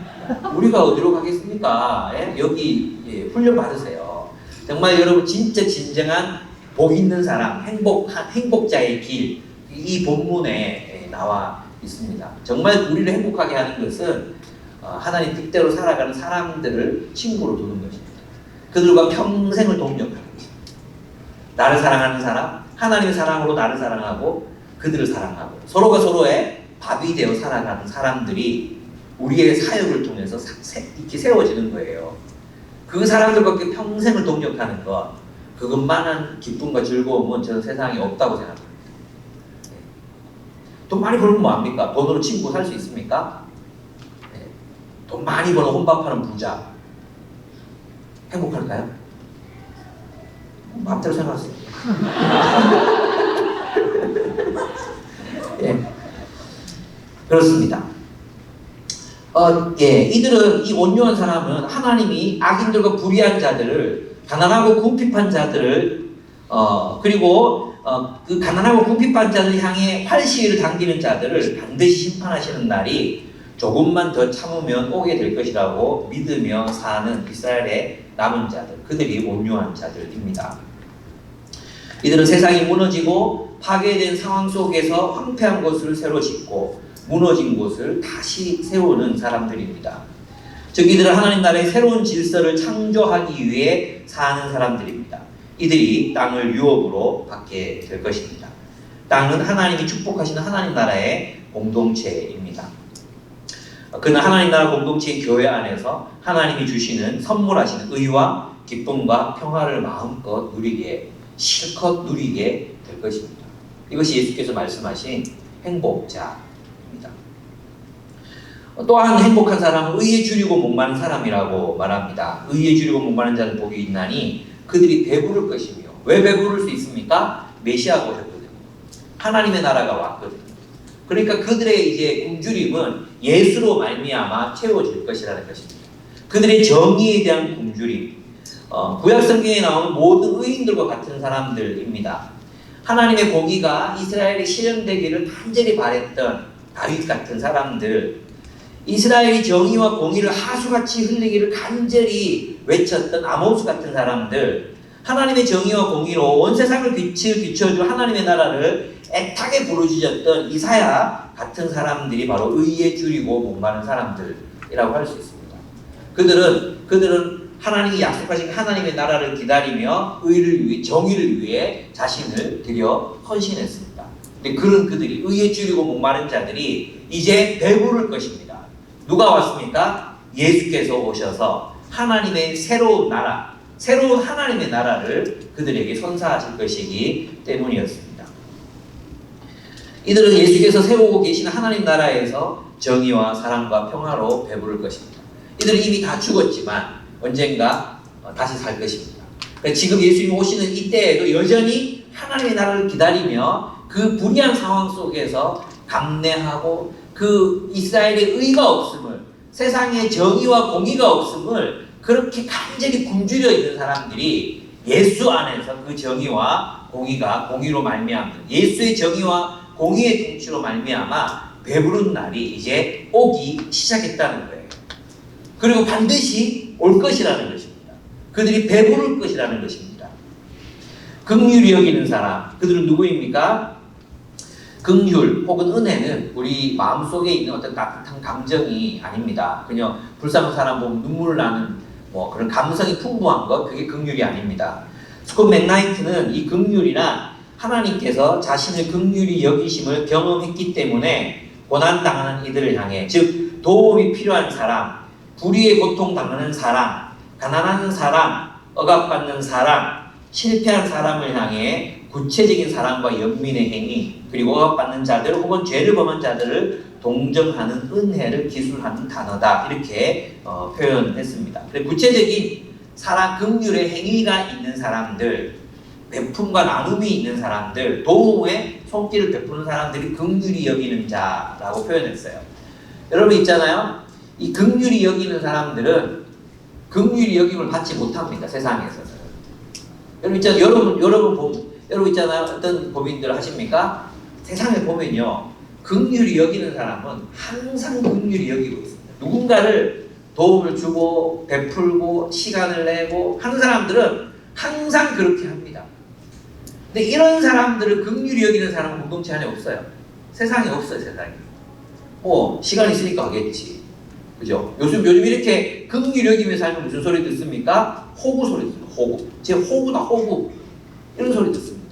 우리가 어디로 가겠습니까? 예? 여기 훈련 받으세요. 정말 여러분 진짜 진정한 복 있는 사람, 행복자의 길, 이 본문에 나와 있습니다. 정말 우리를 행복하게 하는 것은 하나님 뜻대로 살아가는 사람들을 친구로 두는 것입니다. 그들과 평생을 동력하는 것입니다. 나를 사랑하는 사람, 하나님의 사랑으로 나를 사랑하고 그들을 사랑하고 서로가 서로의 밥이 되어 살아가는 사람들이 우리의 사역을 통해서 이렇게 세워지는 거예요. 그 사람들밖에 평생을 동력하는 것, 그것만한 기쁨과 즐거움은 저는 세상에 없다고 생각합니다. 돈 많이 벌면 뭐합니까? 돈으로 친구 살 수 있습니까? 돈 많이 버는 혼밥하는 부자 행복할까요? 마음대로 생각하세요. 예. 그렇습니다. 이들은, 이 온유한 사람은 하나님이 악인들과 불의한 자들을, 가난하고 궁핍한 자들을, 그리고 그 가난하고 궁핍한 자들 향해 활시위를 당기는 자들을 반드시 심판하시는 날이 조금만 더 참으면 오게 될 것이라고 믿으며 사는 이스라엘의 남은 자들, 그들이 온유한 자들입니다. 이들은 세상이 무너지고 파괴된 상황 속에서 황폐한 것을 새로 짓고 무너진 곳을 다시 세우는 사람들입니다. 즉 이들은 하나님 나라의 새로운 질서를 창조하기 위해 사는 사람들입니다. 이들이 땅을 유업으로 받게 될 것입니다. 땅은 하나님이 축복하시는 하나님 나라의 공동체입니다. 그는 하나님 나라 공동체의 교회 안에서 하나님이 주시는, 선물하시는 의와 기쁨과 평화를 마음껏 누리게, 실컷 누리게 될 것입니다. 이것이 예수께서 말씀하신 행복자입니다. 또한 행복한 사람은 의에 주리고 목마른 사람이라고 말합니다. 의에 주리고 목마른 자는 복이 있나니 그들이 배부를 것이며. 왜 배부를 수 있습니까? 메시아가 오셨거든요. 하나님의 나라가 왔거든요. 그러니까 그들의 이제 굶주림은 예수로 말미암아 채워질 것이라는 것입니다. 그들의 정의에 대한 굶주림, 구약 성경에 나오는 모든 의인들과 같은 사람들입니다. 하나님의 공의가 이스라엘에 실현되기를 간절히 바랬던 다윗 같은 사람들, 이스라엘이 정의와 공의를 하수같이 흘리기를 간절히 외쳤던 아모스 같은 사람들, 하나님의 정의와 공의로 온 세상을 빛을 비춰줄 하나님의 나라를 애타게 부르짖었던 이사야 같은 사람들이 바로 의에 줄이고 목마른 사람들이라고 할 수 있습니다. 그들은 하나님이 약속하신 하나님의 나라를 기다리며 의를 위해, 정의를 위해 자신을 들여 헌신했습니다. 근데 그런 그들이, 의에 줄이고 목마른 자들이 이제 배부를 것입니다. 누가 왔습니까? 예수께서 오셔서 하나님의 새로운 나라, 새로운 하나님의 나라를 그들에게 선사하실 것이기 때문이었습니다. 이들은 예수께서 세우고 계신 하나님 나라에서 정의와 사랑과 평화로 배부를 것입니다. 이들은 이미 다 죽었지만 언젠가 다시 살 것입니다. 그러니까 지금 예수님이 오시는 이때에도 여전히 하나님의 나라를 기다리며 그 불의한 상황 속에서 감내하고 그 이스라엘의 의가 없음을, 세상에 정의와 공의가 없음을 그렇게 간절히 굶주려 있는 사람들이 예수 안에서 그 정의와 공의가, 공의로 말미암는 예수의 정의와 공의의 통치로 말미암아 배부른 날이 이제 오기 시작했다는 거예요. 그리고 반드시 올 것이라는 것입니다. 그들이 배부를 것이라는 것입니다. 긍휼히 여기는 사람, 그들은 누구입니까? 긍휼 혹은 은혜는 우리 마음속에 있는 어떤 따뜻한 감정이 아닙니다. 그냥 불쌍한 사람 보면 눈물 나는 그런 감성이 풍부한 것, 그게 긍휼이 아닙니다. 스콧 맥나이트는 이 긍휼이란 하나님께서 자신을 긍휼히 여기심을 경험했기 때문에 고난당하는 이들을 향해, 즉 도움이 필요한 사람, 불의의 고통당하는 사람, 가난한 사람, 억압받는 사람, 실패한 사람을 향해 구체적인 사랑과 연민의 행위, 그리고 억압받는 자들 혹은 죄를 범한 자들을 동정하는 은혜를 기술하는 단어다, 이렇게 표현했습니다. 구체적인 사랑, 긍휼의 행위가 있는 사람들, 베품과 나눔이 있는 사람들, 도움의 손길을 베푸는 사람들이 긍휼히 여기는 자라고 표현했어요. 여러분 있잖아요. 이 긍휼히 여기는 사람들은 긍휼히 여김을 받지 못합니다. 세상에서는. 여러분 있잖아요. 여러분 있잖아요. 어떤 고민들 하십니까? 세상에 보면요, 긍휼히 여기는 사람은 항상 긍휼히 여기고 있습니다. 누군가를 도움을 주고 베풀고 시간을 내고 하는 사람들은 항상 그렇게 합니다. 근데 이런 사람들을 긍휼히 여기는 사람은 공동체 안에 없어요. 세상에 없어요. 세상에. 시간 있으니까 하겠지. 그죠? 요즘 이렇게 긍휼히 여기며 살면 무슨 소리 듣습니까? 호구 소리 듣습니다. 호구. 제 호구다, 호구. 이런 소리 듣습니다.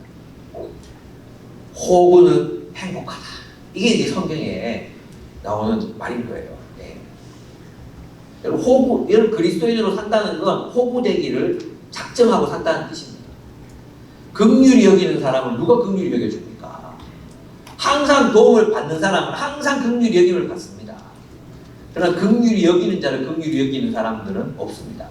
호구는 행복하다. 이게 이제 성경에 나오는 말인 거예요. 네. 이런 그리스도인으로 산다는 건 호구되기를 작정하고 산다는 뜻입니다. 긍휼히 여기는 사람은 누가 긍휼히 여겨줍니까? 항상 도움을 받는 사람은 항상 긍휼히 여김을 받습니다. 그러나 긍휼히 여기는 자를 긍휼히 여기는 사람들은 없습니다.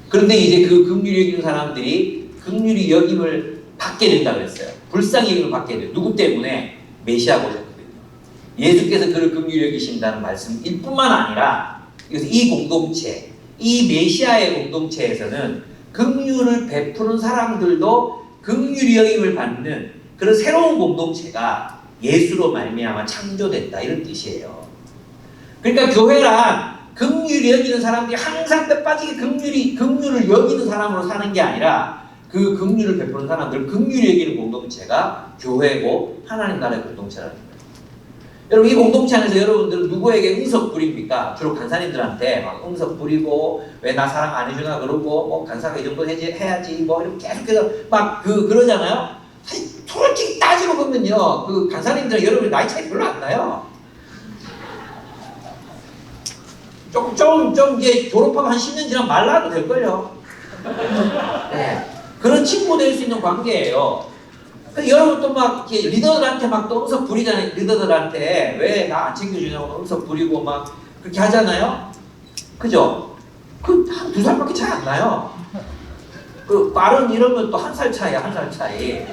그런데 이제 그 긍휼히 여기는 사람들이 긍휼히 여김을 받게 된다 그랬어요. 불쌍히 여김을 받게 돼요. 누구 때문에? 메시아가 오셨거든요. 예수께서 그를 긍휼히 여기신다는 말씀일 뿐만 아니라 그래서 이 공동체, 이 메시아의 공동체에서는 긍휼을 베푸는 사람들도 긍휼히 여김을 받는 그런 새로운 공동체가 예수로 말미암아 창조됐다 이런 뜻이에요. 그러니까 교회란 긍휼히 여기는 사람들이 항상 빼빠지게 긍휼을 여기는 사람으로 사는 게 아니라 그 긍휼을 베푸는 사람들을 긍휼히 여기는 공동체가 교회고 하나님 나라의 공동체라는 거예요. 여러분 이 공동체 안에서 여러분들은 누구에게 응석 부립니까? 주로 간사님들한테 막 응석 부리고 왜 나 사랑 안 해주나 그러고 뭐 간사가 이 정도 해야지 뭐 이렇게 계속해서 막 그러잖아요. 사실 솔직히 따지고 보면요 그 간사님들은 여러분이 나이 차이 별로 안 나요. 좀 이제 졸업하면 한 10년 지나면 말라도 될걸요. 네. 그런 친구 될 수 있는 관계예요. 여러분 또 막 리더들한테 막 또 응석 부리잖아요. 리더들한테 왜 나 안 챙겨주냐고 응석 부리고 막 그렇게 하잖아요. 그죠? 그 한 2살밖에 차이 안 나요. 그 말은 이러면 또 1살 차이야, 1살 차이.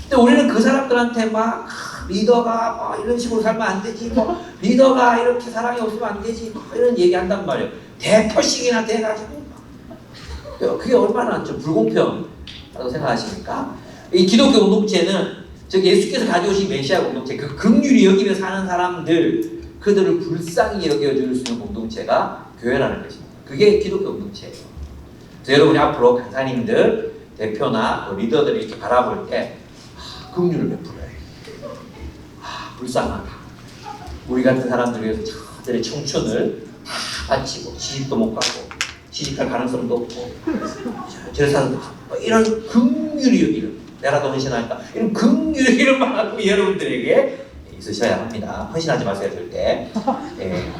근데 우리는 그 사람들한테 막 리더가 뭐 이런 식으로 살면 안 되지, 뭐 리더가 이렇게 사랑이 없으면 안 되지, 뭐 이런 얘기 한단 말이에요. 대표식이나 돼가지고 그게 얼마나 좀 불공평하다고 생각하십니까? 이 기독교 공동체는 즉 예수께서 가져오신 메시아 공동체, 그 긍휼히 여기며 사는 사람들, 그들을 불쌍히 여겨줄 수 있는 공동체가 교회라는 것입니다. 그게 기독교 공동체예요. 그래서 여러분이 앞으로 간사님들, 대표나 리더들을 이렇게 바라볼 때 긍휼을 베풀어야 해요. 불쌍하다. 우리 같은 사람들을 위해서 저들의 청춘을 다 바치고 시집도 못 가고 시집갈 가능성도 없고 제사도 뭐 이런 긍휼히 여기를 내라도 헌신할까? 이런 긍휼히 이런 마음이 여러분들에게 있으셔야 합니다. 헌신하지 마세요 절대. 예.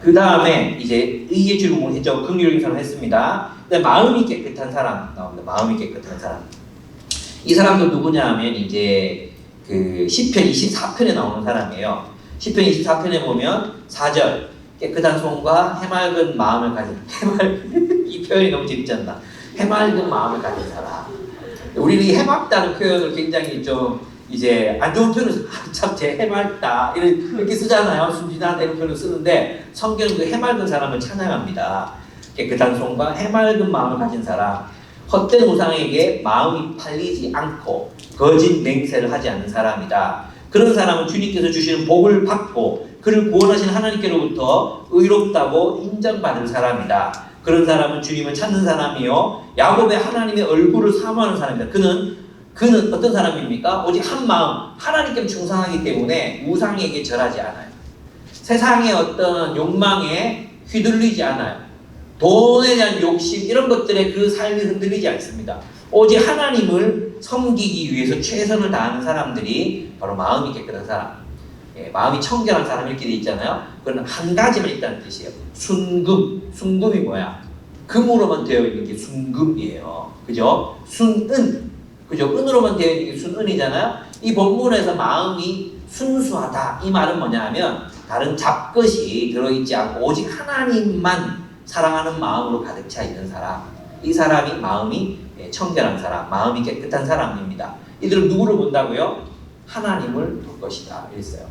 그 다음에 이제 의의 주름을 했죠. 긍휼히 사람 했습니다. 근데 마음이 깨끗한 사람 나옵니다. 마음이 깨끗한 사람. 이 사람도 누구냐 하면 이제 그 시편 24편에 나오는 사람이에요. 시편 24편에 보면 4절 깨끗한 손과 해맑은 마음을 가진 이 표현이 너무 재밌지 않나? 해맑은 마음을 가진 사람. 우리는 이 해맑다는 표현을 굉장히 좀 이제 안 좋은 표현을 참제 해맑다 이렇게 쓰잖아요. 순진하다 이런 표현을 쓰는데 성경은 그 해맑은 사람을 찬양합니다. 깨끗한 손과 해맑은 마음을 가진 사람, 헛된 우상에게 마음이 팔리지 않고 거짓 맹세를 하지 않는 사람이다. 그런 사람은 주님께서 주시는 복을 받고 그를 구원하신 하나님께로부터 의롭다고 인정받을 사람이다. 그런 사람은 주님을 찾는 사람이요 야곱의 하나님의 얼굴을 사모하는 사람이다. 그는 어떤 사람입니까? 오직 한 마음 하나님께 충성하기 때문에 우상에게 절하지 않아요. 세상의 어떤 욕망에 휘둘리지 않아요. 돈에 대한 욕심 이런 것들에 그 삶이 흔들리지 않습니다. 오직 하나님을 섬기기 위해서 최선을 다하는 사람들이 바로 마음이 깨끗한 사람, 마음이 청결한 사람 이렇게 돼 있잖아요. 그건 한 가지만 있다는 뜻이에요. 순금이 뭐야? 금으로만 되어 있는 게 순금이에요. 그죠? 순은, 그죠? 은으로만 되어 있는 게 순은이잖아요. 이 본문에서 마음이 순수하다 이 말은 뭐냐 하면 다른 잡것이 들어있지 않고 오직 하나님만 사랑하는 마음으로 가득 차 있는 사람, 이 사람이 마음이 청결한 사람, 마음이 깨끗한 사람입니다. 이들은 누구를 본다고요? 하나님을 볼 것이다 이랬어요.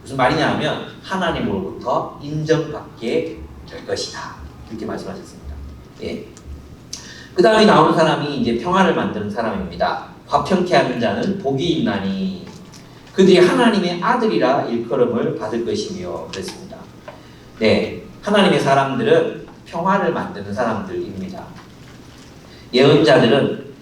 무슨 말이냐 하면 하나님으로부터 인정받게 될 것이다 이렇게 말씀하셨습니다. 예. 그 다음에 나오는 사람이 이제 평화를 만드는 사람입니다. 화평케 하는 자는 복이 있나니 그들이 하나님의 아들이라 일컬음을 받을 것이며 그랬습니다. 네, 하나님의 사람들은 평화를 만드는 사람들입니다. 예언자들은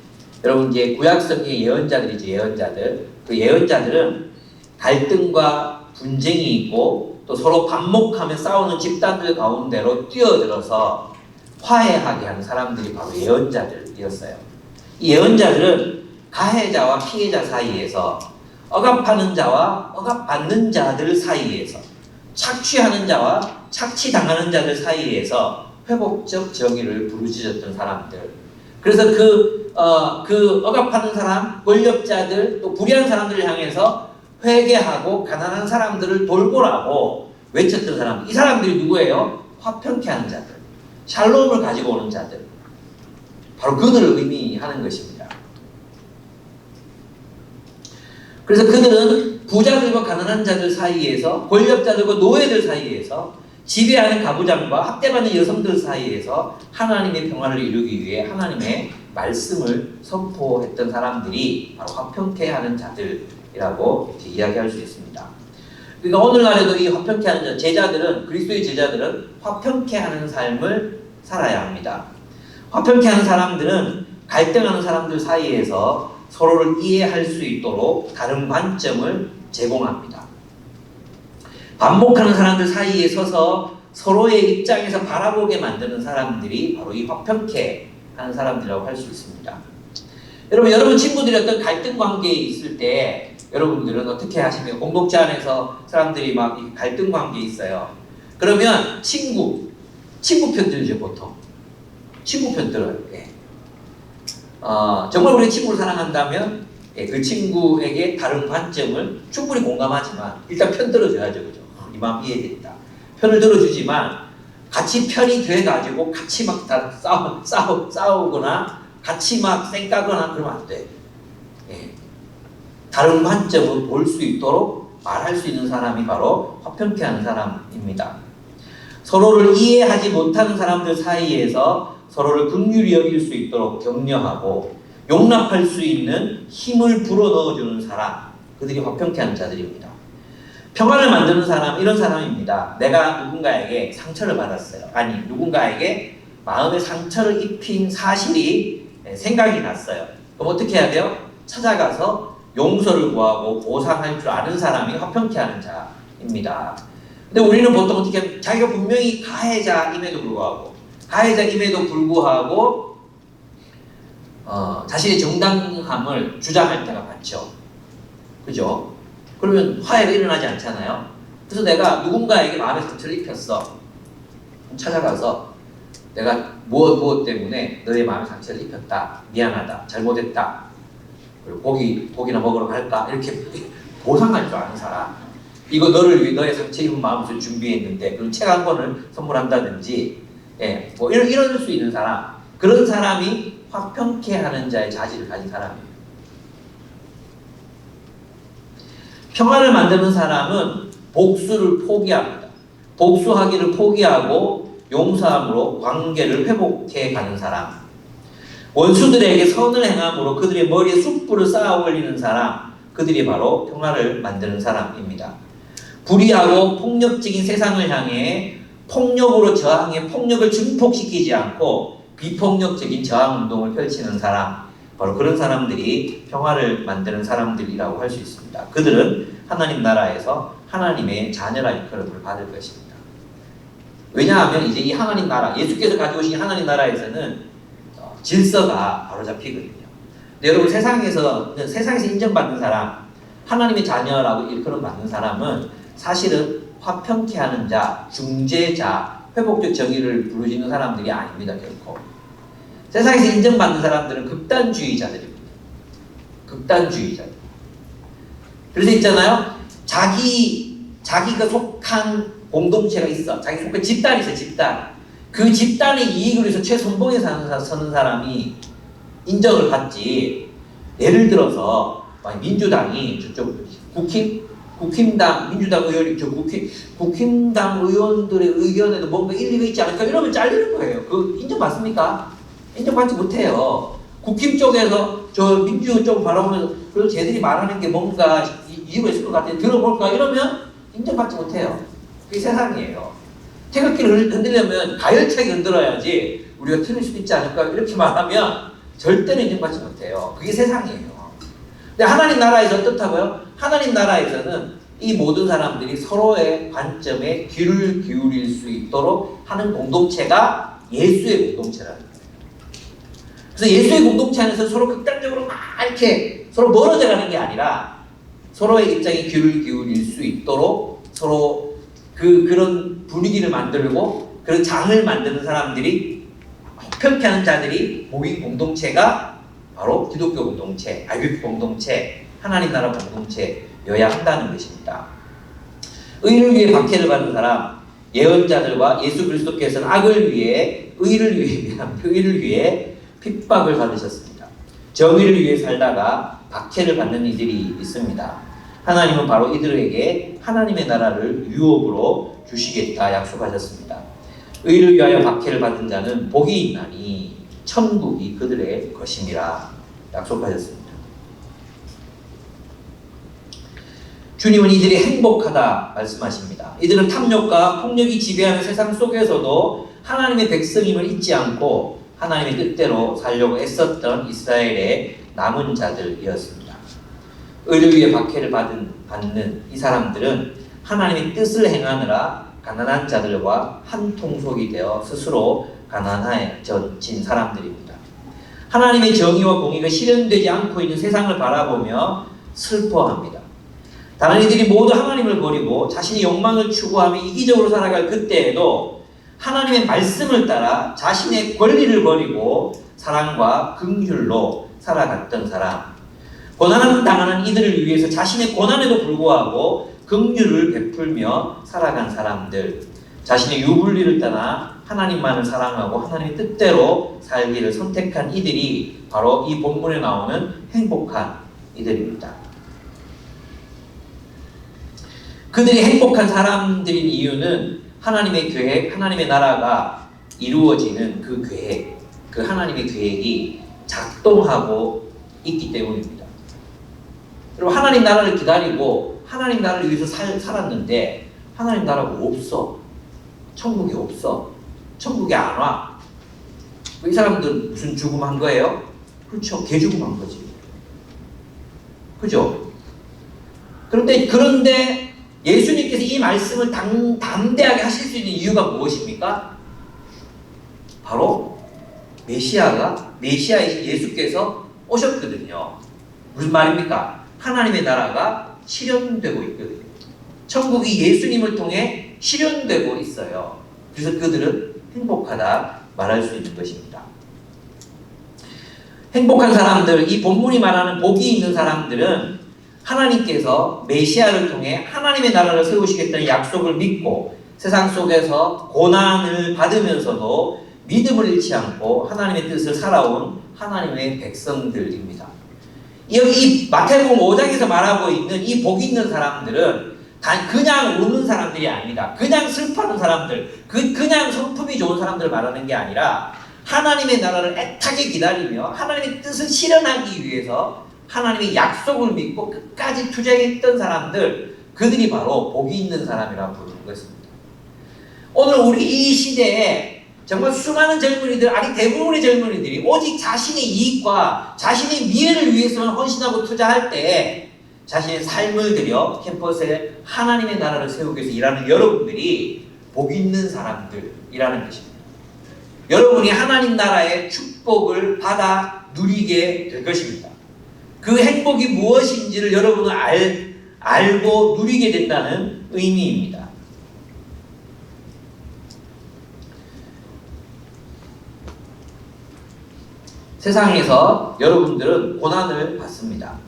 여러분 이제 구약성경의 예언자들이죠. 예언자들. 그 예언자들은 갈등과 분쟁이 있고 또 서로 반목하며 싸우는 집단들 가운데로 뛰어들어서 화해하게 하는 사람들이 바로 예언자들이었어요. 이 예언자들은 가해자와 피해자 사이에서 억압하는 자와 억압받는 자들 사이에서 착취하는 자와 착취당하는 자들 사이에서 회복적 정의를 부르짖었던 사람들. 그래서 그 억압하는 사람, 권력자들, 또 불의한 사람들을 향해서 회개하고 가난한 사람들을 돌보라고 외쳤던 사람. 이 사람들이 누구예요? 화평케 하는 자들, 샬롬을 가지고 오는 자들. 바로 그들을 의미하는 것입니다. 그래서 그들은 부자들과 가난한 자들 사이에서, 권력자들과 노예들 사이에서, 지배하는 가부장과 학대받는 여성들 사이에서 하나님의 평화를 이루기 위해 하나님의 말씀을 선포했던 사람들이 바로 화평케 하는 자들이라고 이렇게 이야기할 수 있습니다. 그러니까 오늘날에도 이 화평케 하는 자, 제자들은, 그리스도의 제자들은 화평케 하는 삶을 살아야 합니다. 화평케 하는 사람들은 갈등하는 사람들 사이에서 서로를 이해할 수 있도록 다른 관점을 제공합니다. 반목하는 사람들 사이에 서서 서로의 입장에서 바라보게 만드는 사람들이 바로 이 화평케 하는 사람들이라고 할 수 있습니다. 여러분 친구들이 어떤 갈등 관계에 있을 때 여러분들은 어떻게 하시면, 공동체 안에서 사람들이 막 갈등 관계에 있어요. 그러면 친구 편 들죠, 보통. 친구 편 들어요. 예. 정말 우리 친구를 사랑한다면 그 친구에게 다른 관점을 충분히 공감하지만 일단 편 들어줘야죠. 그죠? 이 마음 이해된다. 편을 들어주지만 같이 편이 돼가지고 같이 막 다 싸우거나 같이 막 쌩까거나 그러면 안 돼. 예. 다른 관점을 볼 수 있도록 말할 수 있는 사람이 바로 화평케 하는 사람입니다. 서로를 이해하지 못하는 사람들 사이에서 서로를 긍휼히 여길 수 있도록 격려하고 용납할 수 있는 힘을 불어넣어주는 사람, 그들이 화평케 하는 자들입니다. 평화를 만드는 사람, 이런 사람입니다. 내가 누군가에게 상처를 받았어요. 아니, 누군가에게 마음의 상처를 입힌 사실이 생각이 났어요. 그럼 어떻게 해야 돼요? 찾아가서 용서를 구하고 보상할 줄 아는 사람이 화평케 하는 자입니다. 근데 우리는 보통 어떻게 하면 자기가 분명히 가해자임에도 불구하고 자신의 정당함을 주장할 때가 많죠. 그죠? 그러면 화해가 일어나지 않잖아요. 그래서 내가 누군가에게 마음의 상처를 입혔어. 찾아가서 내가 무엇 때문에 너의 마음의 상처를 입혔다. 미안하다. 잘못했다. 그리고 고기나 먹으러 갈까? 이렇게 보상할 줄 아는 사람. 이거 너를 위해 너의 상처 입은 마음을 준비했는데 그럼 책 한 권을 선물한다든지, 예, 뭐 이럴 수 있는 사람. 그런 사람이 화평케 하는 자의 자질을 가진 사람이에요. 평화를 만드는 사람은 복수를 포기합니다. 복수하기를 포기하고 용서함으로 관계를 회복해 가는 사람. 원수들에게 선을 행함으로 그들의 머리에 숯불을 쌓아 올리는 사람. 그들이 바로 평화를 만드는 사람입니다. 불의하고 폭력적인 세상을 향해 폭력으로 저항해 폭력을 증폭시키지 않고 비폭력적인 저항운동을 펼치는 사람, 바로 그런 사람들이 평화를 만드는 사람들이라고 할 수 있습니다. 그들은 하나님 나라에서 하나님의 자녀라 일컬음을 받을 것입니다. 왜냐하면 이제 이 하나님 나라, 예수께서 가지고 오신 하나님 나라에서는 질서가 바로잡히거든요. 근데 여러분 세상에서 인정받는 사람, 하나님의 자녀라고 일컬음 받는 사람은 사실은 화평케 하는 자, 중재자, 회복적 정의를 부르짖는 사람들이 아닙니다. 결코. 세상에서 인정받는 사람들은 극단주의자들입니다. 극단주의자들. 그래서 있잖아요. 자기가 속한 공동체가 있어. 자기 속한 집단이 있어. 집단. 그 집단의 이익을 위해서 최선봉에 서는 사람이 인정을 받지. 예를 들어서 민주당이 저쪽 국힘당 민주당 의원이 국힘당 의원들의 의견에도 뭔가 일리가 있지 않을까 이러면 잘리는 거예요. 그 인정받습니까? 인정받지 못해요. 국힘 쪽에서 저 민주 쪽 바라보면서 그래도 쟤들이 말하는 게 뭔가 이유가 있을 것 같아 들어볼까 이러면 인정받지 못해요. 그게 세상이에요. 태극기를 흔들려면 가열차게 흔들어야지 우리가 틀릴 수도 있지 않을까 이렇게 말하면 절대로 인정받지 못해요. 그게 세상이에요. 근데 하나님 나라에서 어떻다고요? 하나님 나라에서는 이 모든 사람들이 서로의 관점에 귀를 기울일 수 있도록 하는 공동체가 예수의 공동체라는 거예요. 그래서 예수의 공동체 안에서 서로 극단적으로 막 이렇게 서로 멀어져 가는 게 아니라 서로의 입장에 귀를 기울일 수 있도록 서로 그런 분위기를 만들고 그런 장을 만드는 사람들이 편케 하는 자들이 모인 공동체가 바로 기독교 공동체, IBF 공동체, 하나님 나라 공동체여야 한다는 것입니다. 의를 위해 박해를 받는 사람, 예언자들과 예수 그리스도께서는 악을 위해 의를 위해 핍박을 받으셨습니다. 정의를 위해 살다가 박해를 받는 이들이 있습니다. 하나님은 바로 이들에게 하나님의 나라를 유업으로 주시겠다 약속하셨습니다. 의를 위하여 박해를 받은 자는 복이 있나니 천국이 그들의 것임이라 약속하셨습니다. 주님은 이들이 행복하다 말씀하십니다. 이들은 탐욕과 폭력이 지배하는 세상 속에서도 하나님의 백성임을 잊지 않고 하나님의 뜻대로 살려고 애썼던 이스라엘의 남은 자들이었습니다. 의를 위해 박해를 받는 이 사람들은 하나님의 뜻을 행하느라 가난한 자들과 한 통속이 되어 스스로 가난해진 사람들입니다. 하나님의 정의와 공의가 실현되지 않고 있는 세상을 바라보며 슬퍼합니다. 다른 이들이 모두 하나님을 버리고 자신의 욕망을 추구하며 이기적으로 살아갈 그때에도 하나님의 말씀을 따라 자신의 권리를 버리고 사랑과 긍휼로 살아갔던 사람, 고난을 당하는 이들을 위해서 자신의 고난에도 불구하고 긍휼을 베풀며 살아간 사람들, 자신의 유불리를 떠나 하나님만을 사랑하고 하나님의 뜻대로 살기를 선택한 이들이 바로 이 본문에 나오는 행복한 이들입니다. 그들이 행복한 사람들인 이유는 하나님의 계획, 하나님의 나라가 이루어지는 그 계획, 그 하나님의 계획이 작동하고 있기 때문입니다. 그리고 하나님 나라를 기다리고 하나님 나라를 위해서 살았는데 하나님 나라가 없어. 천국이 없어. 천국에 안 와. 이 사람들은 무슨 죽음한 거예요? 그렇죠. 개죽음한 거지. 그죠? 그런데 예수님께서 이 말씀을 담대하게 하실 수 있는 이유가 무엇입니까? 바로 메시아이신 예수께서 오셨거든요. 무슨 말입니까? 하나님의 나라가 실현되고 있거든요. 천국이 예수님을 통해 실현되고 있어요. 그래서 그들은 행복하다 말할 수 있는 것입니다. 행복한 사람들, 이 본문이 말하는 복이 있는 사람들은 하나님께서 메시아를 통해 하나님의 나라를 세우시겠다는 약속을 믿고 세상 속에서 고난을 받으면서도 믿음을 잃지 않고 하나님의 뜻을 살아온 하나님의 백성들입니다. 여기 마태복음 5장에서 말하고 있는 이 복 있는 사람들은 그냥 우는 사람들이 아닙니다. 그냥 슬퍼하는 사람들, 그냥 성품이 좋은 사람들을 말하는 게 아니라 하나님의 나라를 애타게 기다리며 하나님의 뜻을 실현하기 위해서 하나님의 약속을 믿고 끝까지 투쟁했던 사람들, 그들이 바로 복이 있는 사람이라고 부르는 것입니다. 오늘 우리 이 시대에 정말 수많은 젊은이들, 아니 대부분의 젊은이들이 오직 자신의 이익과 자신의 미래를 위해서만 헌신하고 투자할 때 자신의 삶을 들여 캠퍼스에 하나님의 나라를 세우기 위해서 일하는 여러분들이 복 있는 사람들이라는 것입니다. 여러분이 하나님 나라의 축복을 받아 누리게 될 것입니다. 그 행복이 무엇인지를 여러분은 알고 누리게 된다는 의미입니다. 세상에서 여러분들은 고난을 받습니다.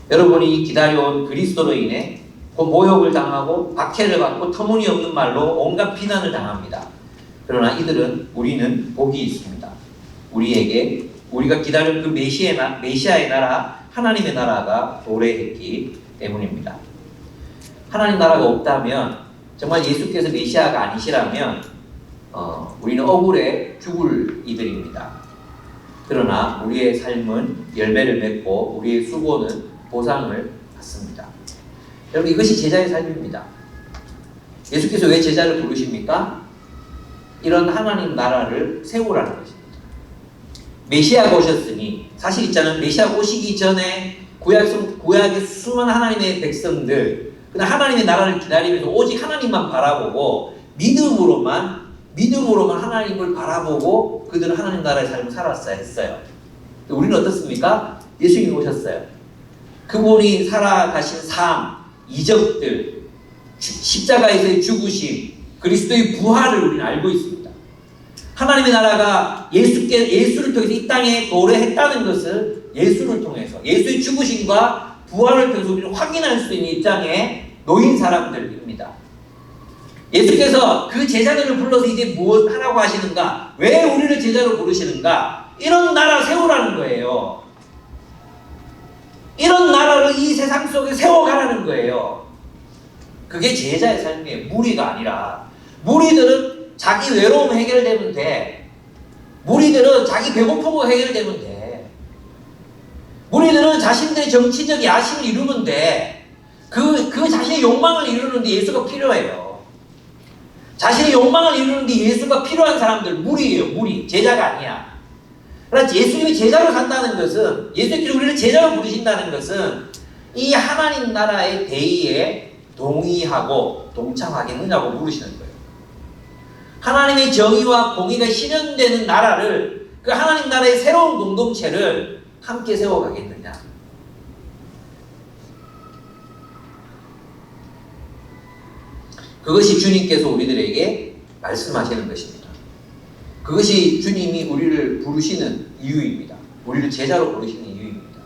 여러분이 기다려온 그리스도로 인해 모욕을 당하고 박해를 받고 터무니없는 말로 온갖 비난을 당합니다. 그러나 우리는 복이 있습니다. 우리가 기다린 그 메시아의 나라, 하나님의 나라가 도래했기 때문입니다. 하나님 나라가 없다면, 정말 예수께서 메시아가 아니시라면 우리는 억울해 죽을 이들입니다. 그러나 우리의 삶은 열매를 맺고 우리의 수고는 보상을 받습니다. 여러분, 이것이 제자의 삶입니다. 예수께서 왜 제자를 부르십니까? 이런 하나님 나라를 세우라는 것입니다. 메시아가 오셨으니, 사실 있잖아요. 메시아가 오시기 전에 구약의 수많은 하나님의 백성들, 그냥 하나님의 나라를 기다리면서 오직 하나님만 바라보고 믿음으로만 하나님을 바라보고 그들은 하나님 나라의 삶을 살았어야 했어요. 우리는 어떻습니까? 예수님이 오셨어요. 그분이 살아가신 삶, 이적들, 십자가에서의 죽으심, 그리스도의 부활을 우리는 알고 있습니다. 하나님의 나라가 예수를 통해서 이 땅에 도래했다는 것을 예수를 통해서, 예수의 죽으심과 부활을 통해서 우리는 확인할 수 있는 입장에 놓인 사람들입니다. 예수께서 그 제자들을 불러서 이제 무엇 하라고 하시는가? 왜 우리를 제자로 부르시는가? 이런 나라 세우라는 거예요. 이런 나라를 이 세상 속에 세워가라는 거예요. 그게 제자의 삶이에요. 무리가 아니라. 무리들은 자기 외로움 해결되면 돼. 무리들은 자기 배고픈 거 해결되면 돼. 무리들은 자신들의 정치적 야심을 이루면 돼. 그 자신의 욕망을 이루는데 예수가 필요해요. 자신의 욕망을 이루는데 예수가 필요한 사람들, 무리예요. 무리. 제자가 아니야. 그러나 예수님이 제자로 간다는 것은, 예수님께서 우리를 제자로 부르신다는 것은 이 하나님 나라의 대의에 동의하고 동참하겠느냐고 물으시는 거예요. 하나님의 정의와 공의가 실현되는 나라를, 그 하나님 나라의 새로운 공동체를 함께 세워가겠느냐. 그것이 주님께서 우리들에게 말씀하시는 것입니다. 그것이 주님이 우리를 부르시는 이유입니다. 우리를 제자로 부르시는 이유입니다.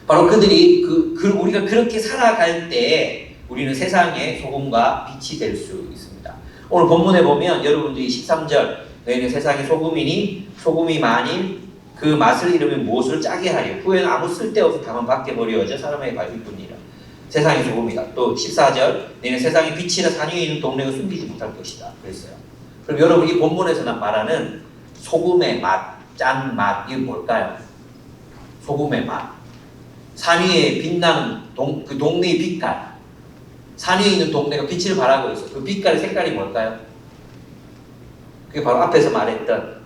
바로 그들이 우리가 그렇게 살아갈 때 우리는 세상의 소금과 빛이 될 수 있습니다. 오늘 본문에 보면 여러분들이 13절, 너희는 세상의 소금이니 소금이 만일 그 맛을 잃으면 무엇을 짜게 하려. 후에는 아무 쓸데없이 다만 밖에 버려져 사람에게 밟을 뿐이라. 세상의 소금이다. 또 14절, 너희는 세상의 빛이라 산 위에 있는 동네가 숨기지 못할 것이다. 그랬어요. 그럼 여러분 이 본문에서 말하는 소금의 맛, 짠 맛, 이게 뭘까요? 소금의 맛. 산 위에 빛나는 그 동네의 빛깔. 산 위에 있는 동네가 빛을 발하고 있어. 그 빛깔의 색깔이 뭘까요? 그게 바로 앞에서 말했던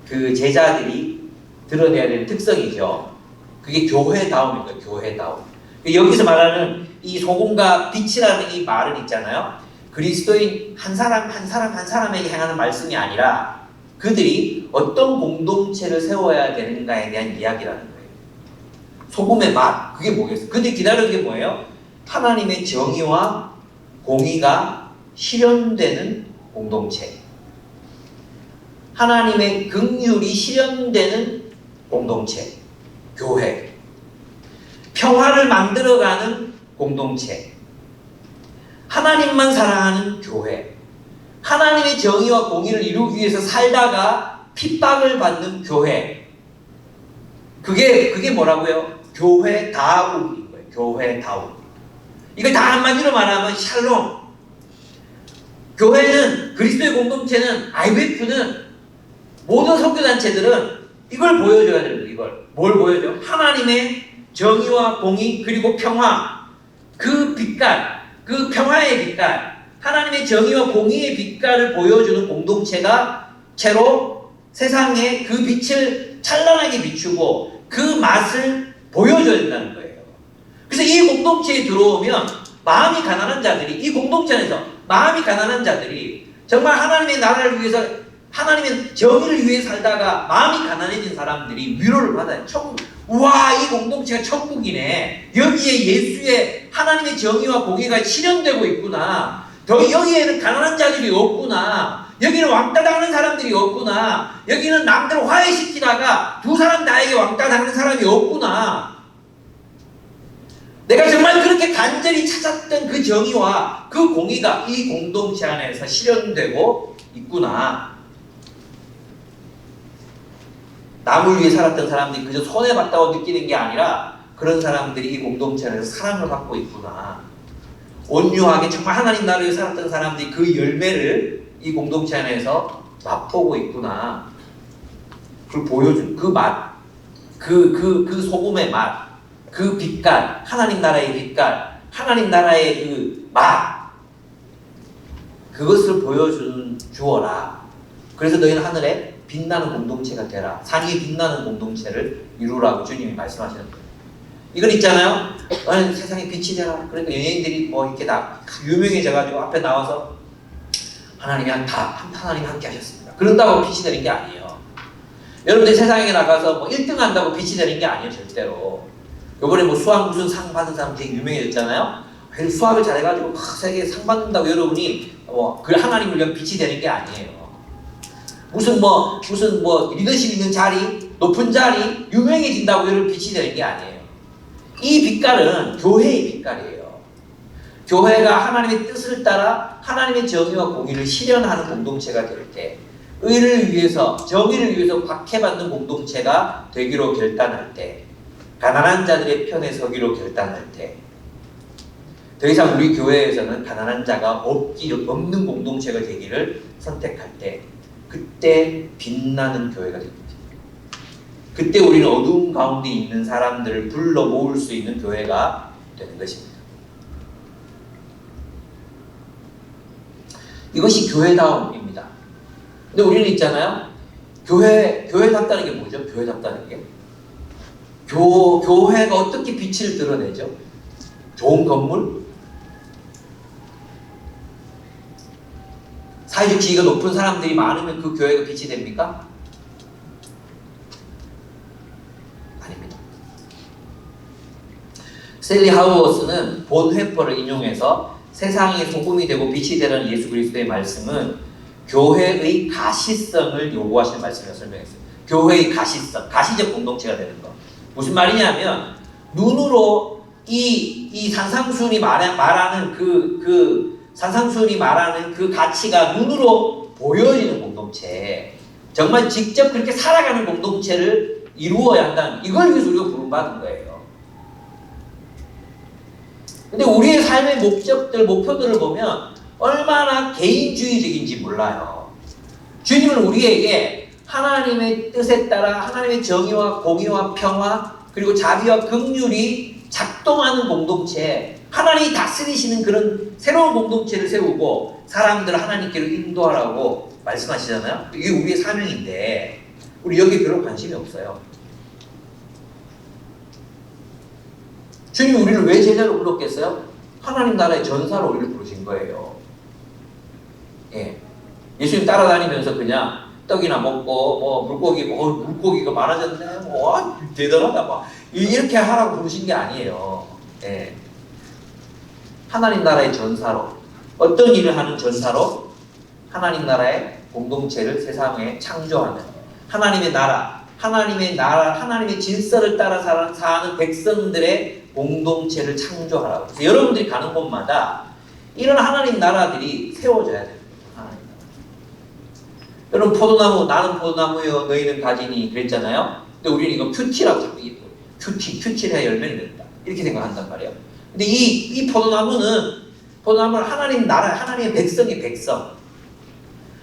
그 제자들이 드러내야 되는 특성이죠. 그게 교회다움입니다. 교회다움. 여기서 말하는 이 소금과 빛이라는 이 말은 있잖아요. 그리스도인 한 사람에게 행하는 말씀이 아니라 그들이 어떤 공동체를 세워야 되는가에 대한 이야기라는 거예요. 소금의 맛, 그게 뭐겠어요? 그들이 기다리는 게 뭐예요? 하나님의 정의와 공의가 실현되는 공동체. 하나님의 긍휼이 실현되는 공동체. 교회. 평화를 만들어가는 공동체. 하나님만 사랑하는 교회. 하나님의 정의와 공의를 이루기 위해서 살다가 핍박을 받는 교회. 그게 뭐라고요? 교회다움인 거예요. 교회다움. 이걸 다 한마디로 말하면 샬롬. 교회는, 그리스도의 공동체는, IBF는, 모든 선교단체들은 이걸 보여줘야 됩니다. 이걸. 뭘 보여줘? 하나님의 정의와 공의, 그리고 평화. 그 빛깔, 그 평화의 빛깔, 하나님의 정의와 공의의 빛깔을 보여주는 공동체가 채로 세상에 그 빛을 찬란하게 비추고 그 맛을 보여줘야 된다는 거예요. 그래서 이 공동체에 들어오면 마음이 가난한 자들이, 이 공동체 안에서 마음이 가난한 자들이 정말 하나님의 나라를 위해서, 하나님의 정의를 위해 살다가 마음이 가난해진 사람들이 위로를 받아요. 우와, 이 공동체가 천국이네. 여기에 예수의 하나님의 정의와 공의가 실현되고 있구나. 여기에는 가난한 자들이 없구나. 여기는 왕따 당하는 사람들이 없구나. 여기는 남들을 화해시키다가 두 사람 나에게 왕따 당하는 사람이 없구나. 내가 정말 그렇게 간절히 찾았던 그 정의와 그 공의가 이 공동체 안에서 실현되고 있구나. 남을 위해 살았던 사람들이 그저 손해봤다고 느끼는 게 아니라 그런 사람들이 이 공동체 안에서 사랑을 받고 있구나. 온유하게 정말 하나님 나라에 살았던 사람들이 그 열매를 이 공동체 안에서 맛보고 있구나. 그걸 보여준 그 맛, 그 소금의 맛, 그 빛깔, 하나님 나라의 빛깔, 하나님 나라의 그 맛, 그것을 주어라. 그래서 너희는 하늘에 빛나는 공동체가 되라. 산 위에 빛나는 공동체를 이루라고 주님이 말씀하시는 거예요. 이건 있잖아요. 세상에 빛이 되라. 그러니까 연예인들이 뭐 이렇게 유명해져가지고 앞에 나와서 하나님이 함께 하셨습니다. 그런다고 빛이 되는 게 아니에요. 여러분들 세상에 나가서 뭐 1등 한다고 빛이 되는 게 아니에요. 절대로. 요번에 뭐 수학 무슨 상 받은 사람 되게 유명해졌잖아요. 수학을 잘해가지고 막 세계에 상 받는다고 여러분이 그 하나님을 위한 빛이 되는 게 아니에요. 무슨 리더십 있는 자리, 높은 자리, 유명해진다고 여러분 빛이 되는 게 아니에요. 이 빛깔은 교회의 빛깔이에요. 교회가 하나님의 뜻을 따라 하나님의 정의와 공의를 실현하는 공동체가 될 때, 의를 위해서, 정의를 위해서 박해받는 공동체가 되기로 결단할 때, 가난한 자들의 편에 서기로 결단할 때, 더 이상 우리 교회에서는 가난한 자가 없는 공동체가 되기를 선택할 때, 그때 빛나는 교회가 됩니다. 그때 우리는 어두운 가운데 있는 사람들을 불러 모을 수 있는 교회가 되는 것입니다. 이것이 교회다움입니다. 근데 우리는 있잖아요. 교회답다는 게 뭐죠? 교회답다는 게? 교회가 어떻게 빛을 드러내죠? 좋은 건물? 사회적 지위가 높은 사람들이 많으면 그 교회가 빛이 됩니까? 아닙니다. 스탠리 하우어스는 본 회퍼를 인용해서 세상의 소금이 되고 빛이 되는 예수 그리스도의 말씀은 교회의 가시성을 요구하시는 말씀을 설명했어요. 교회의 가시성, 가시적 공동체가 되는 거. 무슨 말이냐면 눈으로 이 산상수훈이 말하는 산상수훈이 말하는 그 가치가 눈으로 보여지는 공동체, 정말 직접 그렇게 살아가는 공동체를 이루어야 한다는, 이걸 위해서 우리가 부름받은 거예요. 근데 우리의 삶의 목표들을 보면 얼마나 개인주의적인지 몰라요. 주님은 우리에게 하나님의 뜻에 따라 하나님의 정의와 공의와 평화 그리고 자비와 긍휼이 작동하는 공동체, 하나님이 다스리시는 그런 새로운 공동체를 세우고 사람들을 하나님께로 인도하라고 말씀하시잖아요. 이게 우리의 사명인데 우리 여기에 별로 관심이 없어요. 주님이 우리를 왜 제자로 불렀겠어요? 하나님 나라의 전사로 우리를 부르신 거예요. 예. 예수님 따라다니면서 그냥 떡이나 먹고 물고기가 많아졌네, 대단하다, 이렇게 하라고 부르신 게 아니에요. 예. 하나님 나라의 전사로, 어떤 일을 하는 전사로? 하나님 나라의 공동체를 세상에 창조하는 하나님의 나라, 하나님의 질서를 따라 사는 백성들의 공동체를 창조하라고. 그래서 여러분들이 가는 곳마다 이런 하나님 나라들이 세워져야 됩니다. 하나님 나라. 여러분 포도나무, 나는 포도나무여 너희는 가지니 그랬잖아요. 근데 우리는 이거 큐티라고 자꾸 큐티를 해야 열매를 맺는다 이렇게 생각한단 말이에요. 근데 이 포도나무는 하나님 나라, 하나님의 백성의 백성.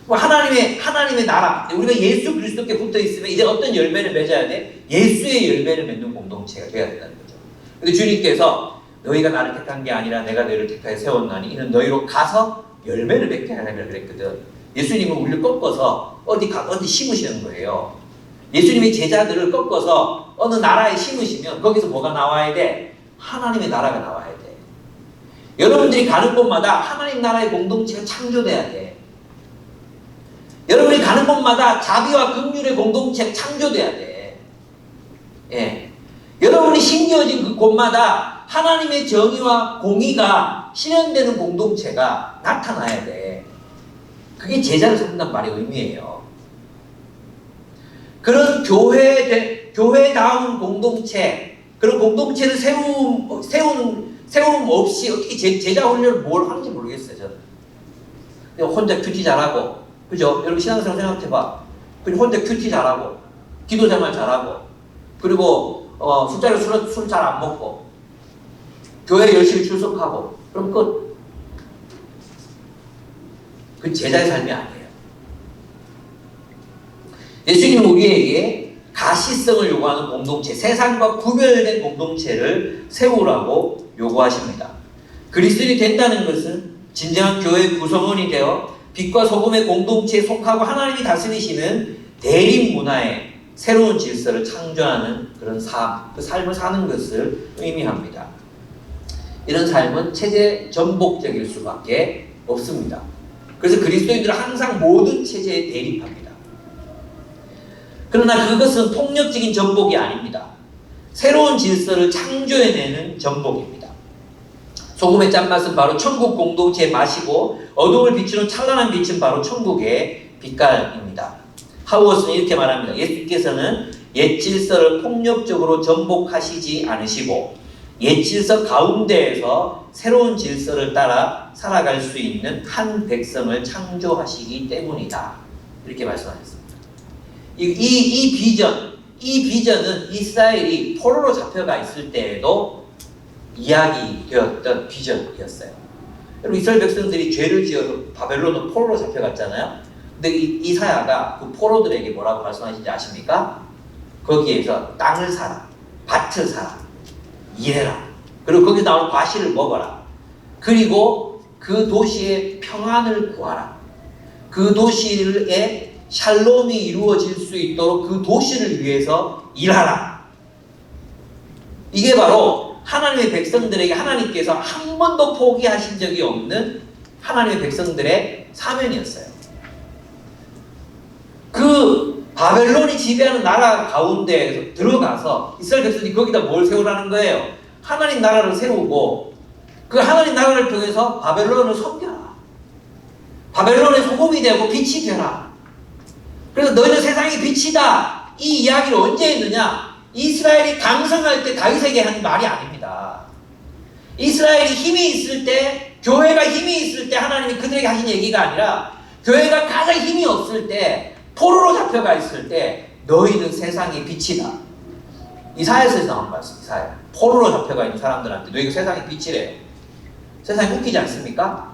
하나님의 나라. 우리가 예수 그리스도께 붙어 있으면 이제 어떤 열매를 맺어야 돼? 예수의 열매를 맺는 공동체가 되어야 된다는 거죠. 근데 주님께서 너희가 나를 택한 게 아니라 내가 너희를 택하여 세웠나니 이는 너희로 가서 열매를 맺게 하려고 그랬거든. 예수님은 우리를 꺾어서 어디 심으시는 거예요. 예수님의 제자들을 꺾어서 어느 나라에 심으시면 거기서 뭐가 나와야 돼? 하나님의 나라가 나와야 돼. 여러분들이 가는 곳마다 하나님 나라의 공동체가 창조돼야 돼. 여러분이 가는 곳마다 자비와 긍휼의 공동체가 창조돼야 돼. 예. 여러분이 심겨진 그 곳마다 하나님의 정의와 공의가 실현되는 공동체가 나타나야 돼. 그게 제자를 삼는단 말의 의미예요. 그런 교회다운 공동체, 그런 공동체를 세움 없이 어떻게 제자 훈련을 뭘 하는지 모르겠어요, 저는. 혼자 큐티 잘하고, 그죠? 여러분 신앙생활 생각해봐. 그리고 혼자 큐티 잘하고, 기도 생활 잘하고, 그리고 술자리 술 잘 안 먹고, 교회 열심히 출석하고, 그럼 끝. 그 제자의 삶이 아니에요. 예수님은 우리에게 가시성을 요구하는 공동체, 세상과 구별된 공동체를 세우라고 요구하십니다. 그리스도인이 된다는 것은 진정한 교회의 구성원이 되어 빛과 소금의 공동체에 속하고 하나님이 다스리시는 대립 문화의 새로운 질서를 창조하는 그런 그 삶을 사는 것을 의미합니다. 이런 삶은 체제 전복적일 수밖에 없습니다. 그래서 그리스도인들은 항상 모든 체제에 대립합니다. 그러나 그것은 폭력적인 전복이 아닙니다. 새로운 질서를 창조해내는 전복입니다. 소금의 짠맛은 바로 천국 공동체의 맛이고 어둠을 비추는 찬란한 빛은 바로 천국의 빛깔입니다. 하우어스는 이렇게 말합니다. 예수께서는 옛 질서를 폭력적으로 전복하시지 않으시고 옛 질서 가운데에서 새로운 질서를 따라 살아갈 수 있는 한 백성을 창조하시기 때문이다. 이렇게 말씀하셨습니다. 이 비전은 이스라엘이 포로로 잡혀가 있을 때에도 이야기되었던 비전이었어요. 여러분, 이스라엘 백성들이 죄를 지어서 바벨론으로 포로로 잡혀갔잖아요. 근데 이사야가 그 포로들에게 뭐라고 말씀하시는지 아십니까? 거기에서 땅을 사라, 밭을 사라, 일해라. 그리고 거기서 나오는 과실을 먹어라. 그리고 그 도시의 평안을 구하라. 그 도시에 샬롬이 이루어질 수 있도록 그 도시를 위해서 일하라. 이게 바로 하나님의 백성들에게 하나님께서 한 번도 포기하신 적이 없는 하나님의 백성들의 사명이었어요. 그 바벨론이 지배하는 나라 가운데 들어가서 이스라엘 백성이 거기다 뭘 세우라는 거예요? 하나님 나라를 세우고 그 하나님 나라를 통해서 바벨론을 섬겨라. 바벨론의 소금이 되고 빛이 되라. 그래서 너희는 세상의 빛이다. 이 이야기를 언제 했느냐? 이스라엘이 강성할 때 다윗에게 한 말이 아닙니다. 이스라엘이 힘이 있을 때, 교회가 힘이 있을 때 하나님이 그들에게 하신 얘기가 아니라 교회가 가장 힘이 없을 때, 포로로 잡혀가 있을 때 너희는 세상의 빛이다. 이사야에서 나온 말씀. 이사야. 포로로 잡혀가 있는 사람들한테 너희가 세상의 빛이래요. 세상이 웃기지 않습니까?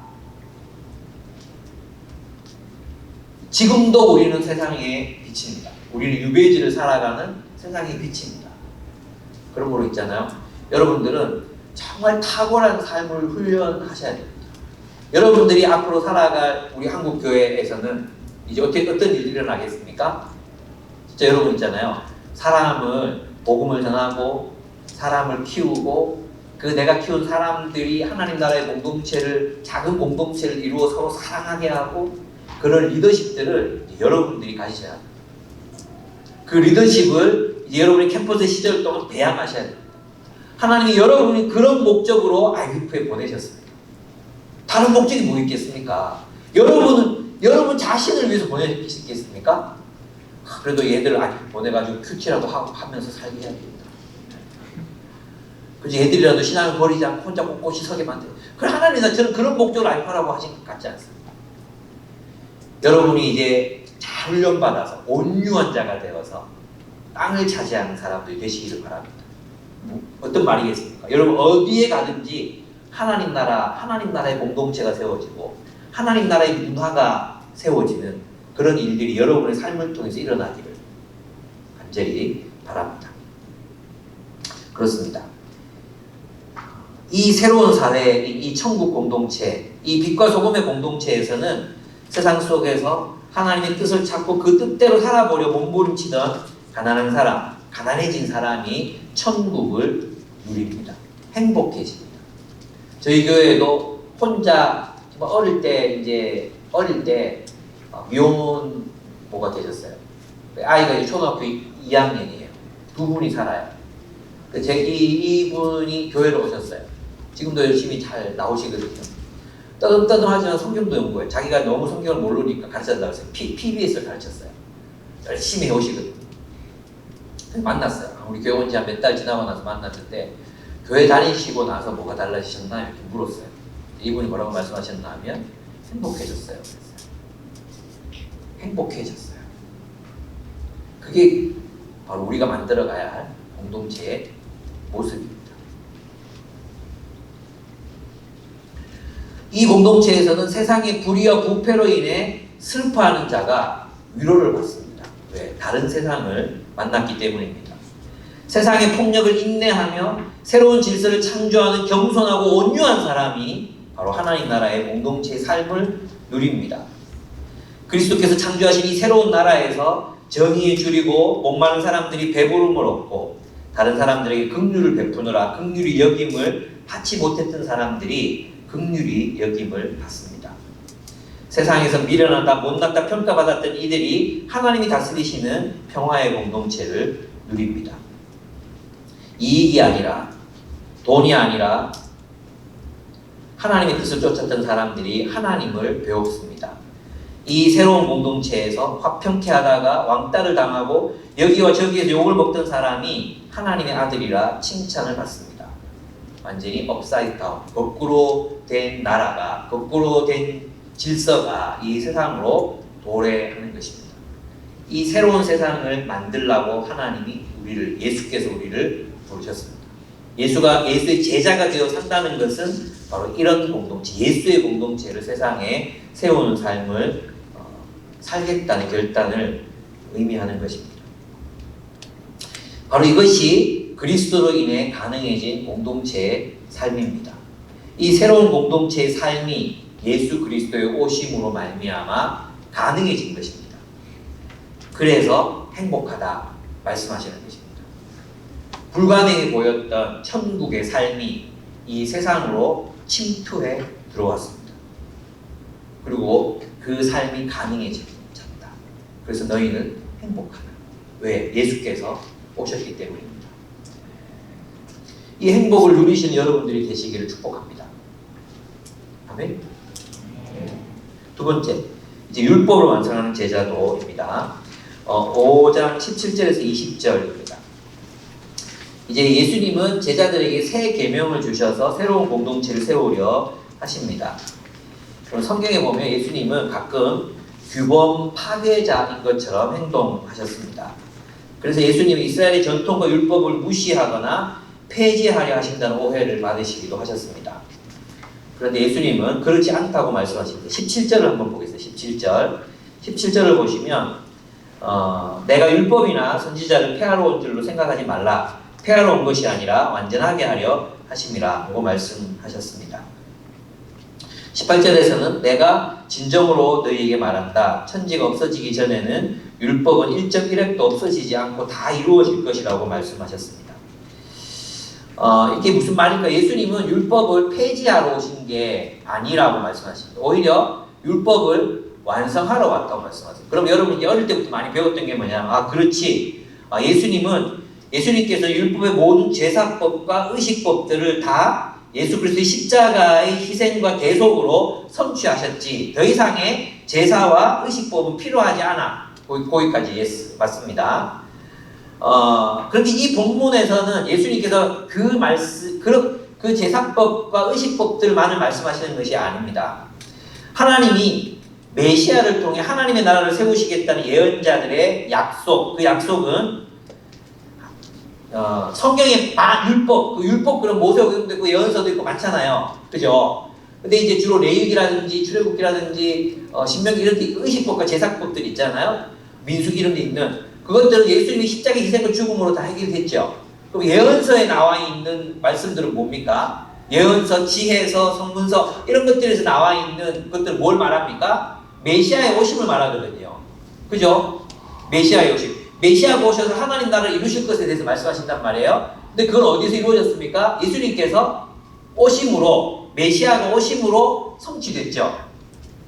지금도 우리는 세상의 빛입니다. 우리는 유배지를 살아가는 세상의 빛입니다. 그런 거로 있잖아요. 여러분들은 정말 탁월한 삶을 훈련하셔야 됩니다. 여러분들이 앞으로 살아갈 우리 한국교회에서는 이제 어떤 일이 일어나겠습니까? 진짜 여러분 있잖아요. 사람을, 복음을 전하고 사람을 키우고 그 내가 키운 사람들이 하나님 나라의 공동체를, 작은 공동체를 이루어 서로 사랑하게 하고 그런 리더십들을 여러분들이 가지셔야 합니다. 그 리더십을 여러분의 캠퍼스 시절 동안 배양하셔야 됩니다. 하나님이 여러분이 그런 목적으로 IBF에 보내셨습니다. 다른 목적이 뭐 있겠습니까? 여러분 자신을 위해서 보내셨겠습니까? 그래도 얘들 보내가지고 큐티라도 하면서 살게 해야 됩니다. 그래서 얘들이라도 신앙을 버리지 않고 혼자 꼿꼿이 서게 만들어요. 그래, 하나님이 저는 그런 목적으로 IBF라고 하신 것 같지 않습니다. 여러분이 이제 잘 훈련받아서 온유한 자가 되어서 땅을 차지하는 사람들이 되시기를 바랍니다. 어떤 말이겠습니까? 여러분 어디에 가든지 하나님 나라의 공동체가 세워지고 하나님 나라의 문화가 세워지는 그런 일들이 여러분의 삶을 통해서 일어나기를 간절히 바랍니다. 그렇습니다. 이 새로운 사회, 이 천국 공동체, 이 빛과 소금의 공동체에서는 세상 속에서 하나님의 뜻을 찾고 그 뜻대로 살아보려 몸부림치던 가난한 사람, 가난해진 사람이 천국을 누립니다. 행복해집니다. 저희 교회도 혼자 어릴 때 미혼모가 되셨어요. 아이가 이제 초등학교 2학년이에요. 두 분이 살아요. 이분이 교회로 오셨어요. 지금도 열심히 잘 나오시거든요. 떠듬떠듬하지만 성경도 연구해요. 자기가 너무 성경을 모르니까 가르쳐달라고 해서 PBS를 가르쳤어요. 열심히 해오시거든요. 만났어요. 우리 교회 온 지 한 몇 달 지나고 나서 만났는데 교회 다니시고 나서 뭐가 달라지셨나 이렇게 물었어요. 이분이 뭐라고 말씀하셨나 하면 행복해졌어요. 행복해졌어요. 그게 바로 우리가 만들어가야 할 공동체의 모습입니다. 이 공동체에서는 세상의 불의와 부패로 인해 슬퍼하는 자가 위로를 받습니다. 왜? 다른 세상을 만났기 때문입니다. 세상의 폭력을 인내하며 새로운 질서를 창조하는 겸손하고 온유한 사람이 바로 하나님 나라의 공동체의 삶을 누립니다. 그리스도께서 창조하신 이 새로운 나라에서 정의에 줄이고 목마른 사람들이 배부름을 얻고 다른 사람들에게 긍휼을 베푸느라 긍휼히 여김을 받지 못했던 사람들이 긍휼히 여김을 받습니다. 세상에서 미련하다 못났다 평가받았던 이들이 하나님이 다스리시는 평화의 공동체를 누립니다. 이익이 아니라, 돈이 아니라 하나님의 뜻을 쫓았던 사람들이 하나님을 배웠습니다. 이 새로운 공동체에서 화평케 하다가 왕따를 당하고 여기와 저기에서 욕을 먹던 사람이 하나님의 아들이라 칭찬을 받습니다. 완전히 업사이드 다운, 거꾸로 된 나라가, 거꾸로 된 질서가 이 세상으로 도래하는 것입니다. 이 새로운 세상을 만들라고 하나님이 예수께서 우리를 부르셨습니다. 예수의 제자가 되어 산다는 것은 바로 이런 공동체, 예수의 공동체를 세상에 세우는 삶을 살겠다는 결단을 의미하는 것입니다. 바로 이것이 그리스도로 인해 가능해진 공동체의 삶입니다. 이 새로운 공동체의 삶이 예수 그리스도의 오심으로 말미암아 가능해진 것입니다. 그래서 행복하다 말씀하시는 것입니다. 불가능해 보였던 천국의 삶이 이 세상으로 침투해 들어왔습니다. 그리고 그 삶이 가능해졌다. 그래서 너희는 행복하다. 왜? 예수께서 오셨기 때문입니다. 이 행복을 누리시는 여러분들이 되시기를 축복합니다. 아멘. 두 번째, 이제 율법을 완성하는 제자도입니다. 5장 17절에서 20절입니다. 이제 예수님은 제자들에게 새 계명을 주셔서 새로운 공동체를 세우려 하십니다. 성경에 보면 예수님은 가끔 규범 파괴자인 것처럼 행동하셨습니다. 그래서 예수님은 이스라엘의 전통과 율법을 무시하거나 폐지하려 하신다는 오해를 받으시기도 하셨습니다. 그런데 예수님은 그렇지 않다고 말씀하십니다. 17절을 한번 보겠습니다. 17절을 보시면 내가 율법이나 선지자를 폐하러 온 줄로 생각하지 말라. 폐하러 온 것이 아니라 완전하게 하려 하심이라 라고 말씀하셨습니다. 18절에서는 내가 진정으로 너희에게 말한다. 천지가 없어지기 전에는 율법은 1.1획도 없어지지 않고 다 이루어질 것이라고 말씀하셨습니다. 이게 무슨 말일까? 예수님은 율법을 폐지하러 오신 게 아니라고 말씀하십니다. 오히려 율법을 완성하러 왔다고 말씀하세요. 그럼 여러분이 어릴 때부터 많이 배웠던 게 뭐냐면, 그렇지. 예수님께서 율법의 모든 제사법과 의식법들을 다 예수 그리스도의 십자가의 희생과 대속으로 성취하셨지. 더 이상의 제사와 의식법은 필요하지 않아. 거기까지 예스 맞습니다. 그런데 이 본문에서는 예수님께서 그 제사법과 의식법들만을 말씀하시는 것이 아닙니다. 하나님이 메시아를 통해 하나님의 나라를 세우시겠다는 예언자들의 약속, 그 약속은 성경에 율법 그런 모세오경도 있고 예언서도 있고 많잖아요. 그죠? 근데 이제 주로 레위기라든지 출애굽기라든지 신명기 이런 데 의식법과 제사법들 있잖아요. 민수기 이런 데 있는 그것들은 예수님이 십자가 희생과 죽음으로 다 해결됐죠. 그럼 예언서에 나와 있는 말씀들은 뭡니까? 예언서, 지혜서, 성문서 이런 것들에서 나와 있는 것들은 뭘 말합니까? 메시아의 오심을 말하거든요. 그죠? 메시아의 오심. 메시아가 오셔서 하나님 나라를 이루실 것에 대해서 말씀하신단 말이에요. 근데 그건 어디서 이루어졌습니까? 예수님께서 오심으로, 메시아가 오심으로 성취됐죠.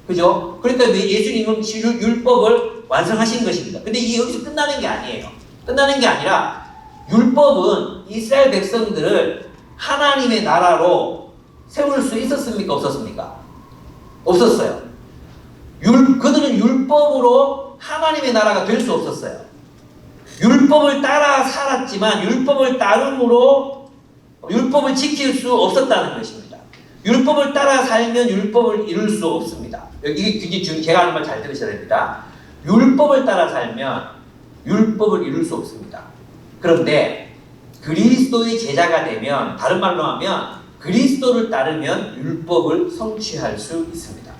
그죠? 그러니까 예수님은 율법을 완성하신 것입니다. 근데 이게 여기서 끝나는 게 아니에요. 끝나는 게 아니라 율법은 이스라엘 백성들을 하나님의 나라로 세울 수 있었습니까? 없었습니까? 없었어요. 그들은 율법으로 하나님의 나라가 될 수 없었어요. 율법을 따라 살았지만 율법을 따름으로 율법을 지킬 수 없었다는 것입니다. 율법을 따라 살면 율법을 이룰 수 없습니다. 이게 굉장히 제가 하는 말 잘 들으셔야 됩니다. 율법을 따라 살면 율법을 이룰 수 없습니다. 그런데 그리스도의 제자가 되면, 다른 말로 하면 그리스도를 따르면 율법을 성취할 수 있습니다.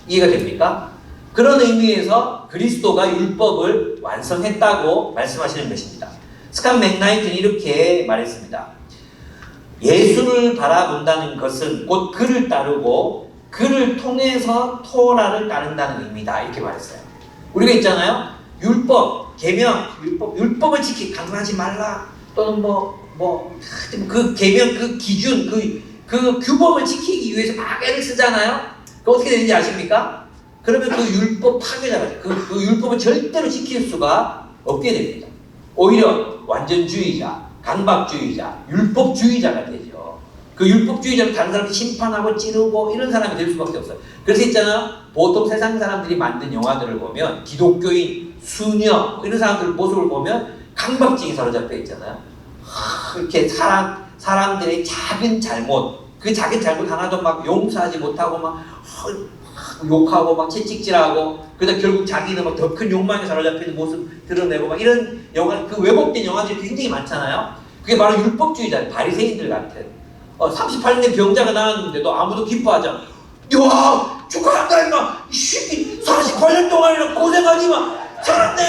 이해가 됩니까? 그런 의미에서 그리스도가 율법을 완성했다고 말씀하시는 것입니다. 스캇 맥나이트는 이렇게 말했습니다. 예수를 바라본다는 것은 곧 그를 따르고 그를 통해서 토라를 따른다는 의미다. 이렇게 말했어요. 우리가 있잖아요. 율법, 계명, 율법을 강조하지 말라. 또는 그 계명, 그 기준, 그 규범을 지키기 위해서 막 애를 쓰잖아요. 그 어떻게 되는지 아십니까? 그러면 그 율법 파괴자가 돼요. 그 율법을 절대로 지킬 수가 없게 됩니다. 오히려 완전주의자, 강박주의자, 율법주의자가 되죠. 그 율법주의자는 다른 사람을 심판하고 찌르고 이런 사람이 될 수밖에 없어요. 그래서 있잖아, 보통 세상 사람들이 만든 영화들을 보면 기독교인, 수녀 이런 사람들 모습을 보면 강박증이 사로잡혀 있잖아요. 이렇게 사람들의 작은 잘못, 그 작은 잘못 하나도 막 용서하지 못하고 막 욕하고 막 채찍질하고, 그러다 결국 자기는 막 더 큰 욕망에 사로잡히는 모습 드러내고 막 이런 영화, 그 왜곡된 영화들이 굉장히 많잖아요. 그게 바로 율법주의자, 바리새인들 같은. 38년 된 병자가 나왔는데도 아무도 기뻐하지 않아. 야, 축하한다 임마. 이 새끼 48년 동안이나 고생하지 마. 살았네.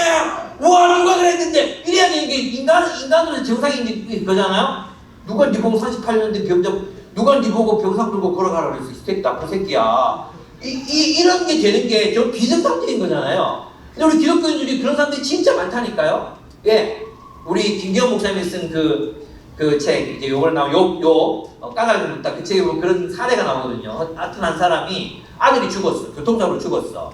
와, 누가 그랬는데 이래야지. 이게 인간으로 정상인 거잖아요. 누가 네 보고 38년 된 병자, 누가 네 보고 병상 들고 걸어가라 그랬어. 이 새끼 나쁜 새끼야. 이런 게 되는 게 좀 비정상적인 거잖아요. 근데 우리 기독교인들이 그런 사람들이 진짜 많다니까요. 예, 우리 김기현 목사님이 쓴 그 책, 이제 요걸 까닭을 묻다, 그 책에 보면 그런 사례가 나오거든요. 하여튼 한 사람이 아들이 죽었어. 교통사고로 죽었어.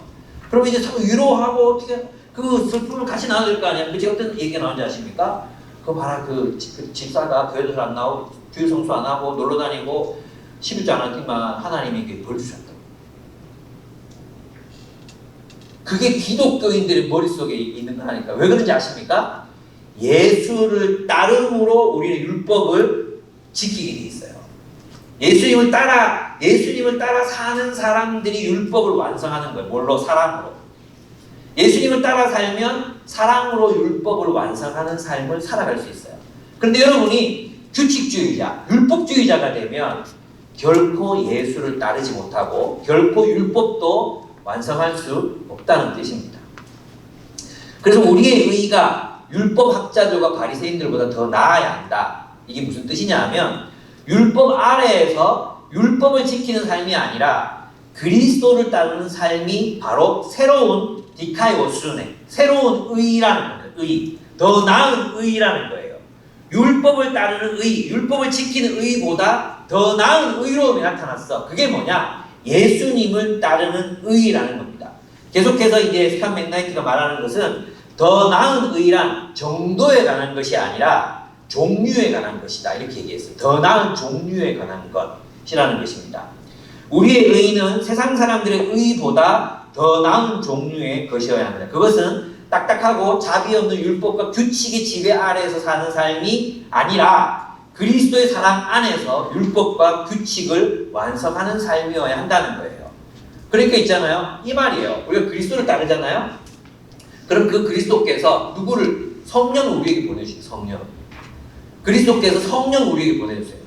그러면 이제 참 위로하고 어떻게 그 슬픔을 같이 나눠야 될 거 아니야. 그 제가 어떤 얘기가 나오는지 아십니까? 그거 봐라, 그 집사가 교회도 잘 안 나오고 주일 성수 안 하고 놀러 다니고 11조 안 하지만 하나님에게 벌 주셨다. 그게 기독교인들의 머릿속에 있는 거라니까. 왜 그런지 아십니까? 예수를 따름으로 우리는 율법을 지키게 돼 있어요. 예수님을 따라 사는 사람들이 율법을 완성하는 거예요. 뭘로? 사랑으로. 예수님을 따라 살면 사랑으로 율법을 완성하는 삶을 살아갈 수 있어요. 그런데 여러분이 규칙주의자, 율법주의자가 되면 결코 예수를 따르지 못하고 결코 율법도 완성할 수 없다는 뜻입니다. 그래서 우리의 의의가 율법학자들과 바리새인들보다 더 나아야 한다. 이게 무슨 뜻이냐 하면 율법 아래에서 율법을 지키는 삶이 아니라 그리스도를 따르는 삶이 바로 새로운 디카이오스네, 새로운 의의라는 거예요. 의의. 더 나은 의의라는 거예요. 율법을 따르는 의의, 율법을 지키는 의의보다 더 나은 의로움이 나타났어. 그게 뭐냐? 예수님을 따르는 의의라는 겁니다. 계속해서 이제 스칸 맥나이트가 말하는 것은 더 나은 의의란 정도에 관한 것이 아니라 종류에 관한 것이다. 이렇게 얘기했어요. 더 나은 종류에 관한 것이라는 것입니다. 우리의 의의는 세상 사람들의 의의보다 더 나은 종류의 것이어야 합니다. 그것은 딱딱하고 자비 없는 율법과 규칙의 지배 아래에서 사는 삶이 아니라 그리스도의 사랑 안에서 율법과 규칙을 완성하는 삶이어야 한다는 거예요. 그러니까 있잖아요. 이 말이에요. 우리가 그리스도를 따르잖아요. 그럼 그 그리스도께서 누구를? 성령을 우리에게 보내주세요. 성령. 그리스도께서 성령을 우리에게 보내주세요.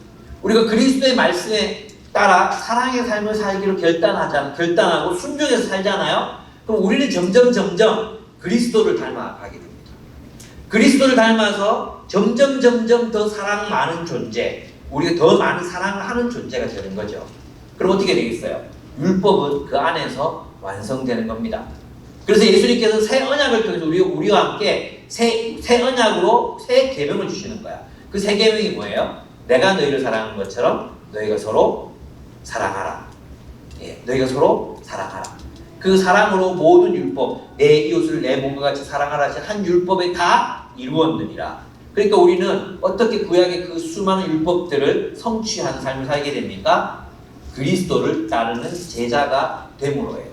우리가 그리스도의 말씀에 따라 사랑의 삶을 살기로 결단하고 순종해서 살잖아요. 그럼 우리는 점점 그리스도를 닮아가게 됩니다. 그리스도를 닮아서 점점 더 사랑 많은 존재, 우리가 더 많은 사랑을 하는 존재가 되는 거죠. 그럼 어떻게 되겠어요? 율법은 그 안에서 완성되는 겁니다. 그래서 예수님께서 새 언약을 통해서 우리와 함께 새 언약으로 새 계명을 주시는 거야. 그 새 계명이 뭐예요? 내가 너희를 사랑한 것처럼 너희가 서로 사랑하라. 예, 너희가 서로 사랑하라. 그 사랑으로 모든 율법, 내 이웃을 내 몸과 같이 사랑하라 하신 한 율법에 다 이루었느니라. 그러니까 우리는 어떻게 구약의 그 수많은 율법들을 성취하는 삶을 살게 됩니까? 그리스도를 따르는 제자가 됨으로예요.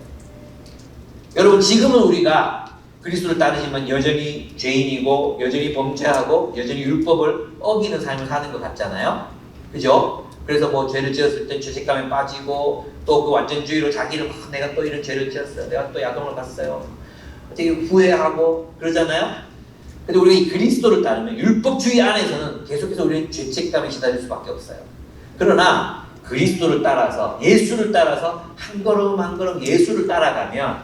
여러분, 지금은 우리가 그리스도를 따르지만 여전히 죄인이고 여전히 범죄하고 여전히 율법을 어기는 삶을 사는 것 같잖아요. 그죠? 그래서 뭐 죄를 지었을 때 죄책감에 빠지고 또 그 완전주의로 자기를 내가 또 이런 죄를 지었어요. 내가 또 야동을 갔어요. 되게 후회하고 그러잖아요. 근데 우리가 이 그리스도를 따르면 율법주의 안에서는 계속해서 우리는 죄책감에 시달릴 수밖에 없어요. 그러나 그리스도를 따라서 예수를 따라서 한 걸음 한 걸음 예수를 따라가면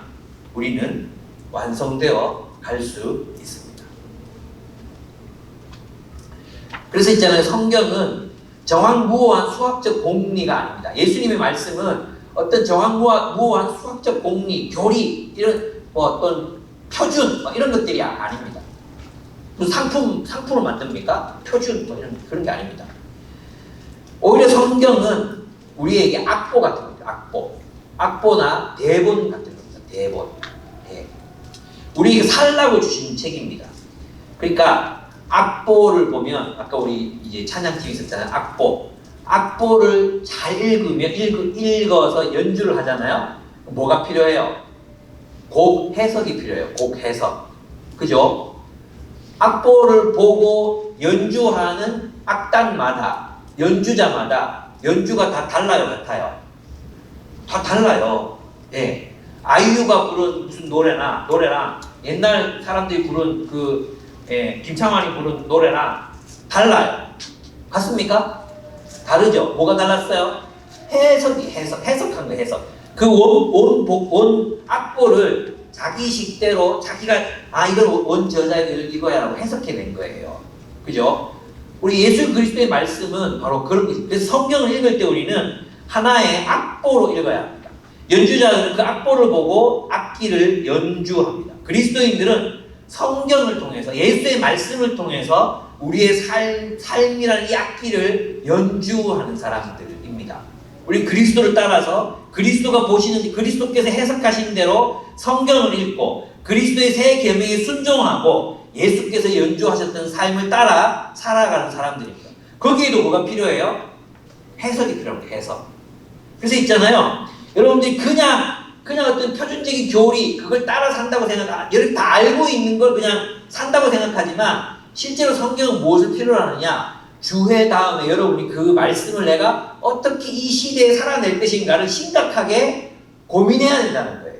우리는 완성되어 갈 수 있습니다. 그래서 있잖아요. 성경은 정황무오한 수학적 공리가 아닙니다. 예수님의 말씀은 어떤 정황무오한 수학적 공리, 교리, 이런 뭐 어떤 표준 이런 것들이 아닙니다. 무슨 상품을 만듭니까? 표준 이런 그런 게 아닙니다. 오히려 성경은 우리에게 악보 같은 거죠. 악보나 대본 같은 겁니다. 대본. 예. 우리에게 살라고 주신 책입니다. 그러니까 악보를 보면 아까 우리 이제 찬양팀 있었잖아요. 악보를 잘 읽으면 읽어서 연주를 하잖아요. 뭐가 필요해요? 곡 해석이 필요해요. 곡 해석. 그죠? 악보를 보고 연주하는 악단마다 연주자마다 연주가 다 달라요, 같아요? 다 달라요. 예. 아이유가 부른 무슨 노래나 옛날 사람들이 부른 김창완이 부른 노래나 달라요. 같습니까? 다르죠? 뭐가 달랐어요? 해석한 거예요, 해석. 그 원 악보를 자기 식대로 자기가 이걸 원 저자가 읽어야 라고 해석해낸 거예요. 그죠? 우리 예수 그리스도의 말씀은 바로 그런 거죠. 그래서 성경을 읽을 때 우리는 하나의 악보로 읽어야 합니다. 연주자들은 그 악보를 보고 악기를 연주합니다. 그리스도인들은 성경을 통해서 예수의 말씀을 통해서 우리의 삶이라는 이 악기를 연주하는 사람들입니다. 우리 그리스도를 따라서 그리스도가 보시는 그리스도께서 해석하신 대로 성경을 읽고 그리스도의 새 계명에 순종하고 예수께서 연주하셨던 삶을 따라 살아가는 사람들입니다. 거기에도 뭐가 필요해요? 해석이 필요합니다. 해석. 그래서 있잖아요. 여러분들이 그냥 어떤 표준적인 교리 그걸 따라 산다고 여러분 다 알고 있는 걸 그냥 산다고 생각하지만 실제로 성경은 무엇을 필요로 하느냐? 주회 다음에 여러분이 그 말씀을 내가 어떻게 이 시대에 살아낼 것인가를 심각하게 고민해야 된다는 거예요.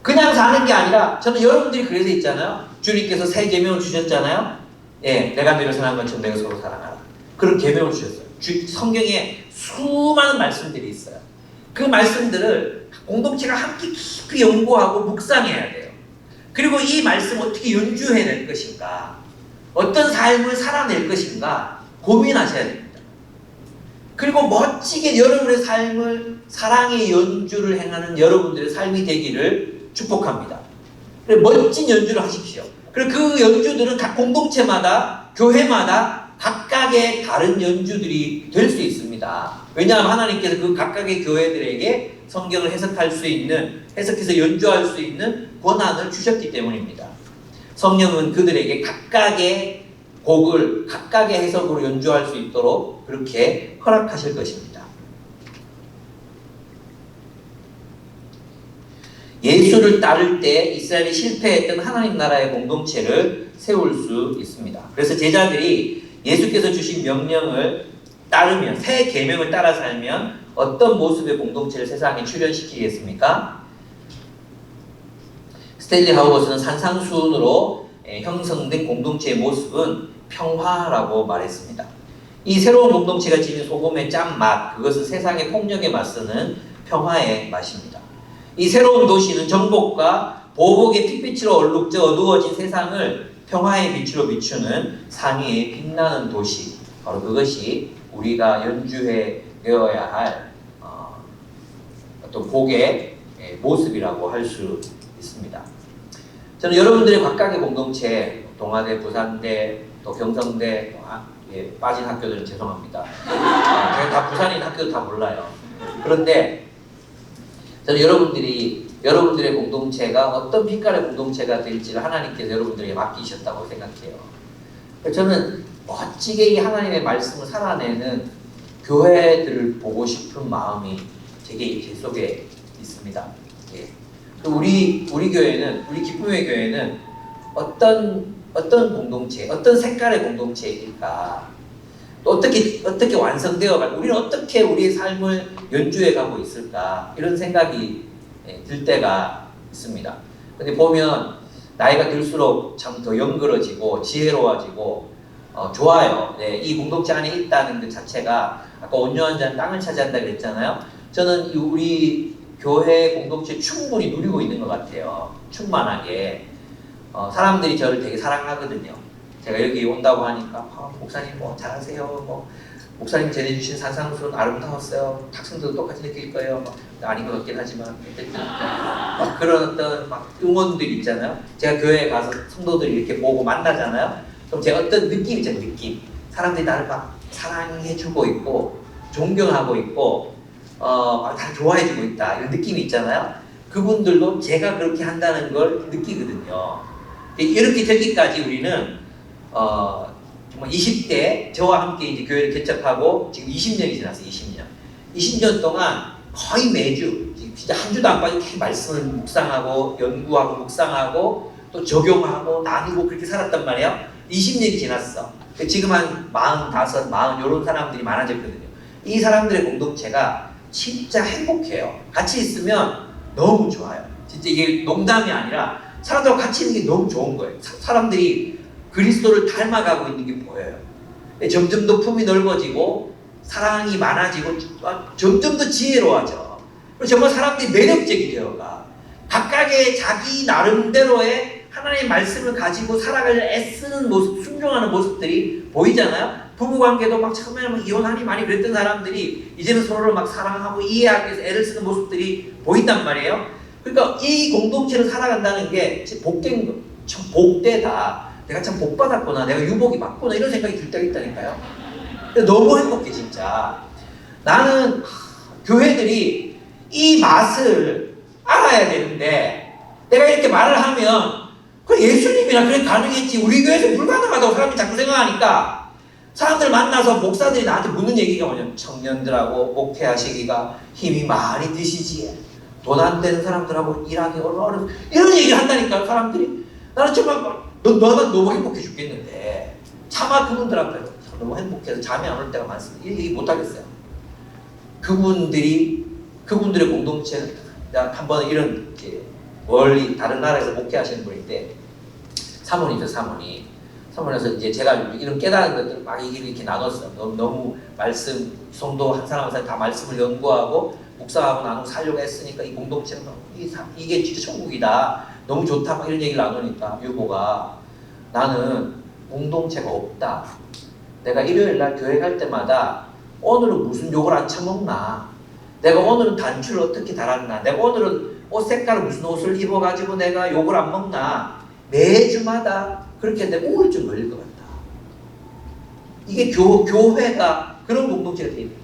그냥 사는 게 아니라 저는 여러분들이 그래서 있잖아요. 주님께서 새 계명을 주셨잖아요. 예, 내가 너를 사랑한 것처럼 내가 서로 사랑하라. 그런 계명을 주셨어요. 성경에 수많은 말씀들이 있어요. 그 말씀들을 공동체가 함께 깊이 연구하고 묵상해야 돼요. 그리고 이 말씀을 어떻게 연주해낼 것인가, 어떤 삶을 살아낼 것인가 고민하셔야 됩니다. 그리고 멋지게 여러분의 삶을 사랑의 연주를 행하는 여러분들의 삶이 되기를 축복합니다. 멋진 연주를 하십시오. 그리고 그 연주들은 각 공동체마다 교회마다 각각의 다른 연주들이 될 수 있습니다. 왜냐하면 하나님께서 그 각각의 교회들에게 성경을 해석해서 연주할 수 있는 권한을 주셨기 때문입니다. 성령은 그들에게 각각의 곡을 각각의 해석으로 연주할 수 있도록 그렇게 허락하실 것입니다. 예수를 따를 때 이스라엘이 실패했던 하나님 나라의 공동체를 세울 수 있습니다. 그래서 제자들이 예수께서 주신 명령을 따르면, 새 계명을 따라 살면 어떤 모습의 공동체를 세상에 출현시키겠습니까? 스탠리 하우거스는 산상수훈으로 형성된 공동체의 모습은 평화라고 말했습니다. 이 새로운 공동체가 지닌 소금의 짠맛, 그것은 세상의 폭력에 맞서는 평화의 맛입니다. 이 새로운 도시는 정복과 보복의 핏빛으로 얼룩져 어두워진 세상을 평화의 빛으로 비추는 상위의 빛나는 도시, 바로 그것이 우리가 연주해 되어야 할 어떤 복의 모습이라고 할 수 있습니다. 저는 여러분들의 각각의 공동체, 동아대, 부산대, 또 경성대, 빠진 학교들은 죄송합니다. 제가 다 부산인 학교도 다 몰라요. 그런데 저는 여러분들의 공동체가 어떤 빛깔의 공동체가 될지를 하나님께서 여러분들에게 맡기셨다고 생각해요. 저는 멋지게 이 하나님의 말씀을 살아내는 교회들을 보고 싶은 마음이 제 속에 있습니다. 예. 우리 교회는, 우리 기쁨의 교회는 어떤 공동체, 어떤 색깔의 공동체일까? 또 어떻게 완성되어 갈까? 우리는 어떻게 우리의 삶을 연주해 가고 있을까? 이런 생각이 들 때가 있습니다. 근데 보면 나이가 들수록 참 더 영그러지고 지혜로워지고 좋아요. 네, 이 공동체 안에 있다는 그 자체가 아까 온유한 자는 땅을 차지한다 그랬잖아요. 저는 우리 교회 공동체 충분히 누리고 있는 것 같아요. 충만하게. 사람들이 저를 되게 사랑하거든요. 제가 여기 온다고 하니까 목사님 뭐 잘하세요. 목사님 전해주신 산상수훈 아름다웠어요. 학생들도 똑같이 느낄 거예요. 아닌 것 같긴 하지만 그런 어떤 응원들 있잖아요. 제가 교회에 가서 성도들이 이렇게 보고 만나잖아요. 그럼 제가 어떤 느낌 있잖아요. 느낌. 사람들이 나를 사랑해주고 있고 존경하고 있고 다 좋아해주고 있다 이런 느낌이 있잖아요. 그분들도 제가 그렇게 한다는 걸 느끼거든요. 이렇게 되기까지 우리는 정말 20대 저와 함께 이제 교회를 개척하고 지금 20년이 지났어요. 20년. 20년 동안 거의 매주 진짜 한 주도 안 빠지고 계속 말씀을 묵상하고 연구하고 묵상하고 또 적용하고 나누고 그렇게 살았단 말이에요. 20년이 지났어. 지금 한 45, 40 이런 사람들이 많아졌거든요. 이 사람들의 공동체가 진짜 행복해요. 같이 있으면 너무 좋아요. 진짜 이게 농담이 아니라 사람들과 같이 있는 게 너무 좋은 거예요. 사람들이 그리스도를 닮아가고 있는 게 보여요. 점점 더 품이 넓어지고 사랑이 많아지고 점점 더 지혜로워져. 정말 사람들이 매력적이 되어가. 각각의 자기 나름대로의 하나님의 말씀을 가지고 살아가려 애쓰는 모습, 순종하는 모습들이 보이잖아요. 부부관계도 막 처음에는 막 이혼하니 많이 그랬던 사람들이 이제는 서로를 막 사랑하고 이해하기 위해서 애를 쓰는 모습들이 보인단 말이에요. 그러니까 이 공동체를 살아간다는 게 복된 거, 참 복되다. 내가 참 복받았구나. 내가 유복이 맞구나. 이런 생각이 들 때가 있다니까요. 너무 행복해 진짜. 나는 교회들이 이 맛을 알아야 되는데 내가 이렇게 말을 하면 그 예수님이나 그래 가능했지. 우리 교회에서 불가능하다고 사람들이 자꾸 생각하니까 사람들 만나서 목사들이 나한테 묻는 얘기가 뭐냐면 청년들하고 목회하시기가 힘이 많이 드시지. 돈 안 되는 사람들하고 일하기 어려워. 이런 얘기를 한다니까 사람들이. 나는 정말 너는 너무 행복해 죽겠는데 차마 그분들한테 너무 행복해서 잠이 안 올 때가 많습니다. 이 얘기 못 하겠어요. 그분들의 공동체는 한번 이런 멀리 다른 나라에서 목회하시는 분인데 사모님이죠. 사모님에서 이제 제가 이런 깨달은 것들을 막 이렇게 나눴어요. 너무 말씀 성도 한 사람 한 사람 다 말씀을 연구하고 묵상하고 나누고 살려고 했으니까 이 공동체는 이게 진짜 천국이다. 너무 좋다. 막 이런 얘기를 나누니까 유보가 나는 공동체가 없다. 내가 일요일 날 교회 갈 때마다 오늘은 무슨 욕을 안 처먹나. 내가 오늘은 단추를 어떻게 달았나. 내가 오늘은 옷 색깔을 무슨 옷을 입어가지고 내가 욕을 안 먹나. 매주마다 그렇게 내가 우울증 걸릴 것 같다. 이게 교회가 그런 공동체가 되어 있는 거예요.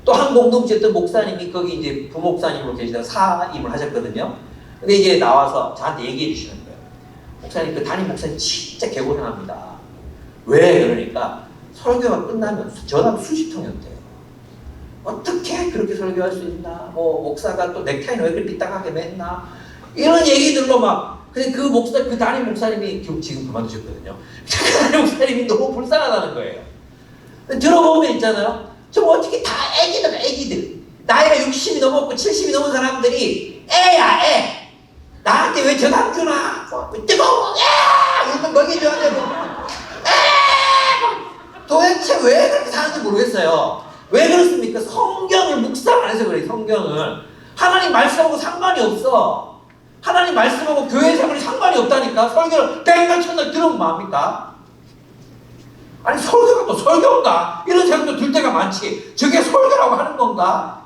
또 한 공동체 또 목사님이 거기 이제 부목사님으로 계시다가 사임을 하셨거든요. 근데 이제 나와서 저한테 얘기해 주시는 거예요. 목사님, 그 담임 목사님 진짜 개고생합니다. 왜? 그러니까 설교가 끝나면 전화가 수십 통이 온대요. 어떻게 그렇게 설교할 수 있나? 뭐 목사가 또 넥타이는 왜 그렇게 삐딱하게 맸나? 이런 얘기들로 막. 근데 그 담임 목사님이 지금 그만두셨거든요. 그 담임 목사님이 너무 불쌍하다는 거예요. 들어보면 있잖아요. 좀 어떻게 다 애기들. 나이가 60이 넘었고 70이 넘은 사람들이 애야, 애. 나한테 왜 전화 안 주나? 뜨거워, 울면 먹여줘야 되고. 도대체 왜 그렇게 사는지 모르겠어요. 왜 그렇습니까? 성경을 묵상 안 해서 그래요. 성경을. 하나님 말씀하고 상관이 없어. 하나님 말씀하고 교회 생활이 상관이 없다니까. 설교를 백날 천날 들으면 뭐합니까? 아니 설교가 또 설교인가? 이런 생각도 들 때가 많지. 저게 설교라고 하는 건가?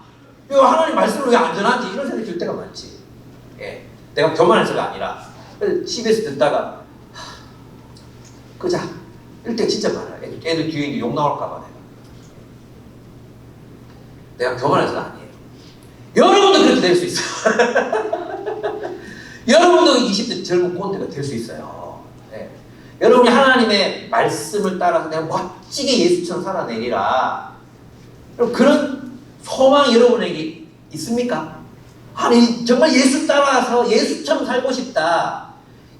이거 하나님 말씀을 왜 안전하지? 이런 생각이 들 때가 많지. 예. 내가 교만해서가 아니라 CBS 듣다가 끄자. 이럴 때 진짜 많아요. 애들 뒤에 욕 나올까봐 내가 교만해서가 아니에요. 여러분도 그렇게 될 수 있어요. 여러분도 20대 젊은 꼰대가 될 수 있어요. 네. 여러분이 하나님의 말씀을 따라서 내가 멋지게 예수처럼 살아내리라. 그럼 그런 소망이 여러분에게 있습니까? 아니 정말 예수 따라서 예수처럼 살고 싶다.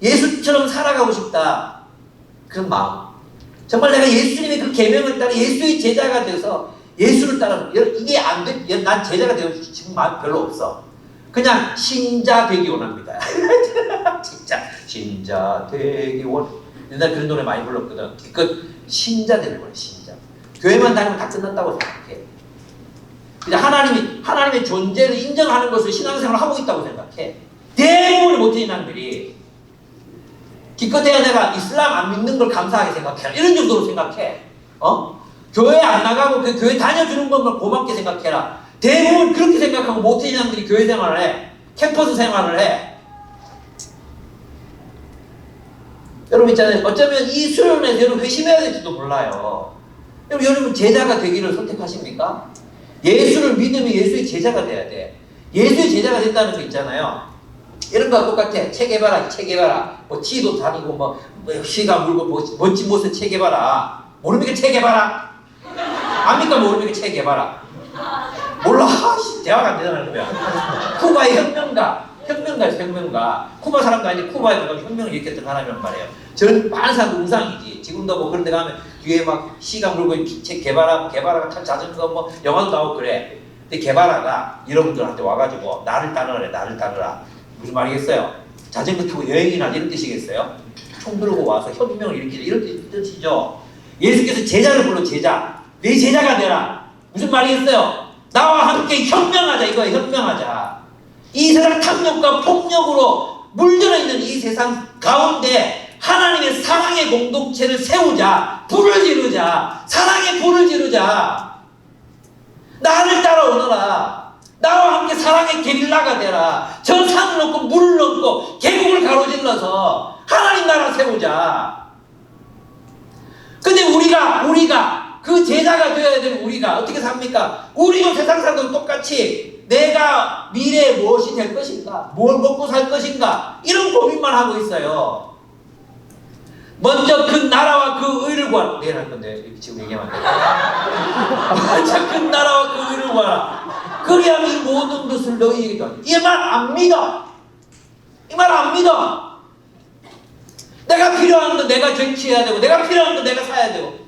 예수처럼 살아가고 싶다. 그런 마음. 정말 내가 예수님의 그 계명을 따라 예수의 제자가 돼서 예수를 따라서 이게 안 돼. 난 제자가 되고 싶은 마음 별로 없어. 그냥 신자 되기 원합니다. 진짜 신자 되기 원. 옛날 그런 노래 많이 불렀거든. 그 신자 되는 거야. 신자. 교회만 다니면 다 끝났다고 생각해. 그냥 하나님의 존재를 인정하는 것을 신앙생활을 하고 있다고 생각해. 대부분의 못된 인간들이 기껏해야 내가 이슬람 안 믿는 걸 감사하게 생각해라. 이런 정도로 생각해. 교회 안 나가고 그 교회 다녀주는 것만 고맙게 생각해라. 대부분 그렇게 생각하고 못된 인간들이 교회 생활을 해. 캠퍼스 생활을 해. 여러분 있잖아요. 어쩌면 이 수련회에서 여러분 회심해야 될지도 몰라요. 여러분 제자가 되기를 선택하십니까? 예수를 믿으면 예수의 제자가 돼야 돼. 예수의 제자가 된다는 거 있잖아요. 이런 거와 똑같아. 책 해봐라, 책 해봐라. 뭐 지도 다니고 뭐 시가 물고 뭐 멋진 모습 책 해봐라. 모르니까 책 해봐라. 압니까? 모르니까 책 해봐라. 몰라. 대화가 안 되잖아 그러면. 쿠바의 혁명가. 쿠바 사람도 아니지. 쿠바에 가서 혁명을 일으켰던 사람이란 말이에요. 저는 많은 사람들 우상이지. 지금도 뭐 그런 데 가면 뒤에 막 시가 물고 책 개바라가 탄 자전거 뭐 영화도 나오고 그래. 근데 개바라가 여러분들한테 와가지고 나를 따르라. 무슨 말이겠어요? 자전거 타고 여행이나 이런 뜻이겠어요? 총 들고 와서 혁명을 일으키자 이런 뜻이죠. 예수께서 제자를 불러 제자. 내 제자가 되라. 무슨 말이겠어요? 나와 함께 혁명하자 이거예요. 혁명하자. 이 세상 탐욕과 폭력으로 물들어 있는 이 세상 가운데 하나님의 사랑의 공동체를 세우자. 불을 지르자. 사랑의 불을 지르자. 나를 따라오너라. 나와 함께 사랑의 게릴라가 되라. 저 산을 넘고 물을 넘고 계곡을 가로질러서 하나님 나라 세우자. 근데 우리가 그 제자가 되어야 되는 우리가 어떻게 삽니까? 우리도 세상 사람들 똑같이 내가 미래에 무엇이 될 것인가? 뭘 먹고 살 것인가? 이런 고민만 하고 있어요. 먼저 그 나라와 그 의를 구하라. 내일 할 건데 지금 얘기하면 안 돼. 자, 그 나라와 그 의를 구하라. 그리하면 이 모든 것을 너희에게 더하리. 이 말 안 믿어. 이 말 안 믿어. 내가 필요한 건 내가 정치해야 되고 내가 필요한 건 내가 사야 되고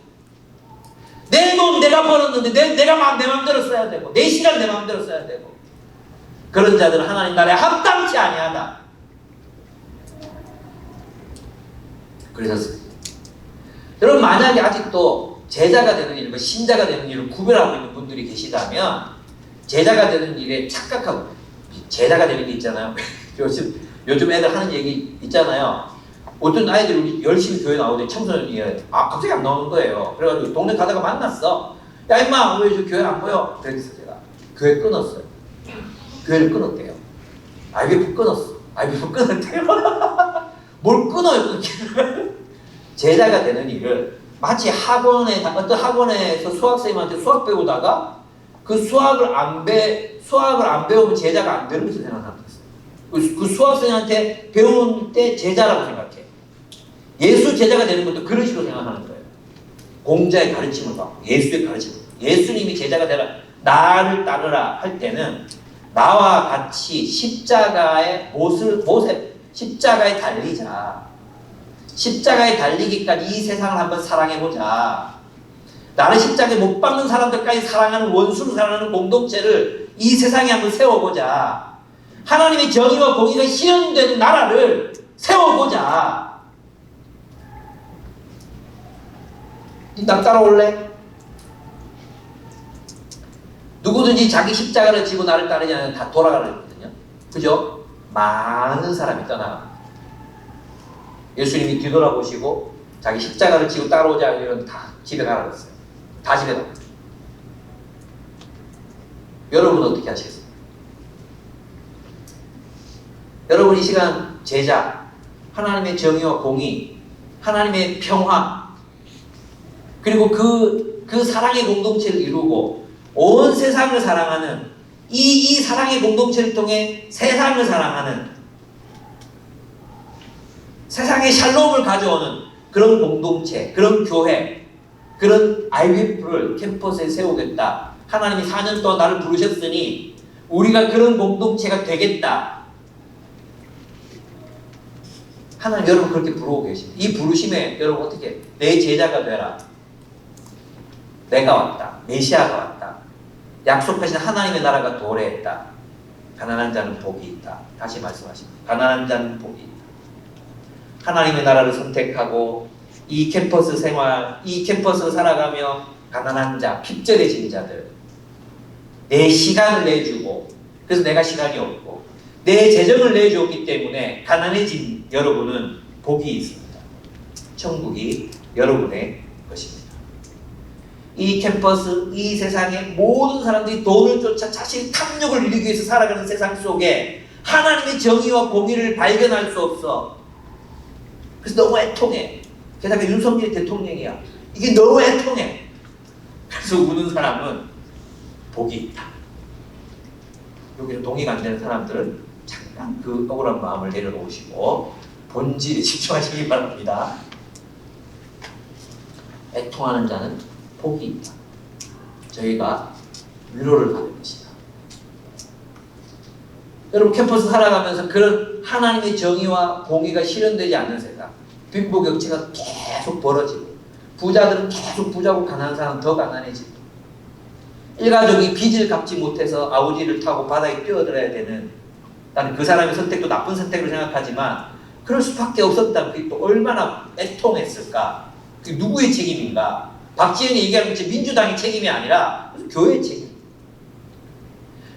내 돈 내가 벌었는데 내가 내 맘대로 써야 되고 내 시간 내 맘대로 써야 되고 그런 자들은 하나님 나라에 합당치 아니하다. 그래서 여러분 만약에 아직도 제자가 되는 일, 신자가 되는 일을 구별하고 있는 분들이 계시다면 제자가 되는 일에 착각하고 제자가 되는 게 있잖아요. 요즘 애들 하는 얘기 있잖아요. 어떤 아이들이 열심히 교회 나오는데 청소년이 갑자기 안 나오는 거예요. 그래가지고 동네 가다가 만났어. 야 임마 왜 저 교회 안 보여? 그랬어 제가. 교회 끊었어요. 교회를 끊었대요. IBF 끊었어. IBF 끊었대요. 뭘 끊어요? 제자가 되는 일을 마치 어떤 학원에서 수학생님한테 수학 배우다가 그 수학을 안 배우면 제자가 안 되는 것을 생각하는 거예요. 그 수학생한테 배울 때 제자라고 생각해. 예수 제자가 되는 것도 그런 식으로 생각하는 거예요. 공자의 가르침을 받고 예수의 가르침을 받고 예수님이 제자가 되라 나를 따르라 할 때는 나와 같이 십자가에 십자가에 달리자. 십자가에 달리기까지 이 세상을 한번 사랑해보자. 나를 십자가에 못 박는 사람들까지 사랑하는 원수를 사랑하는 공동체를 이 세상에 한번 세워보자. 하나님의 정의와 공의가 실현되는 나라를 세워보자. 나 따라올래? 누구든지 자기 십자가를 지고 나를 따르지 않으면 다 돌아가거든요. 그죠? 많은 사람이 떠나갑니다. 예수님이 뒤돌아보시고 자기 십자가를 지고 따라오지 않으면 다 집에 가라고 했어요. 다 집에 가. 여러분은 어떻게 하시겠어요? 여러분 이 시간 제자, 하나님의 정의와 공의, 하나님의 평화, 그리고 그 사랑의 공동체를 이루고 온 세상을 사랑하는 이 사랑의 공동체를 통해 세상을 사랑하는 세상에 샬롬을 가져오는 그런 공동체, 그런 교회, 그런 IBF를 캠퍼스에 세우겠다. 하나님이 4년 동안 나를 부르셨으니 우리가 그런 공동체가 되겠다. 하나님 여러분 그렇게 부르고 계십니다. 이 부르심에 여러분 어떻게 내 제자가 되라. 내가 왔다. 메시아가 왔다. 약속하신 하나님의 나라가 도래했다. 가난한 자는 복이 있다. 다시 말씀하십니다. 가난한 자는 복이 있다. 하나님의 나라를 선택하고 이 캠퍼스 생활, 이 캠퍼스 살아가며 가난한 자, 핍절해진 자들 내 시간을 내주고 그래서 내가 시간이 없고 내 재정을 내주었기 때문에 가난해진 여러분은 복이 있습니다. 천국이 여러분의 것입니다. 이 캠퍼스, 이 세상의 모든 사람들이 돈을 쫓아 자신의 탐욕을 이루기 위해서 살아가는 세상 속에 하나님의 정의와 공의를 발견할 수 없어. 그래서 너무 애통해. 게다가 윤석열 대통령이야. 이게 너무 애통해. 그래서 우는 사람은 복이 있다. 여기는 동의가 안 되는 사람들은 잠깐 그 억울한 마음을 내려놓으시고 본질에 집중하시기 바랍니다. 애통하는 자는 복이 있다. 저희가 위로를 받을 것이다. 여러분 캠퍼스 살아가면서 그런 하나님의 정의와 공의가 실현되지 않는 세상, 빈부격차가 계속 벌어지고 부자들은 계속 부자고 가난한 사람은 더 가난해지고 일가족이 빚을 갚지 못해서 아우지를 타고 바다에 뛰어들어야 되는, 나는 그 사람의 선택도 나쁜 선택으로 생각하지만 그럴 수밖에 없었다면 그게 또 얼마나 애통했을까. 그게 누구의 책임인가. 박지현이 얘기하는 것처럼 민주당의 책임이 아니라 교회의 책임.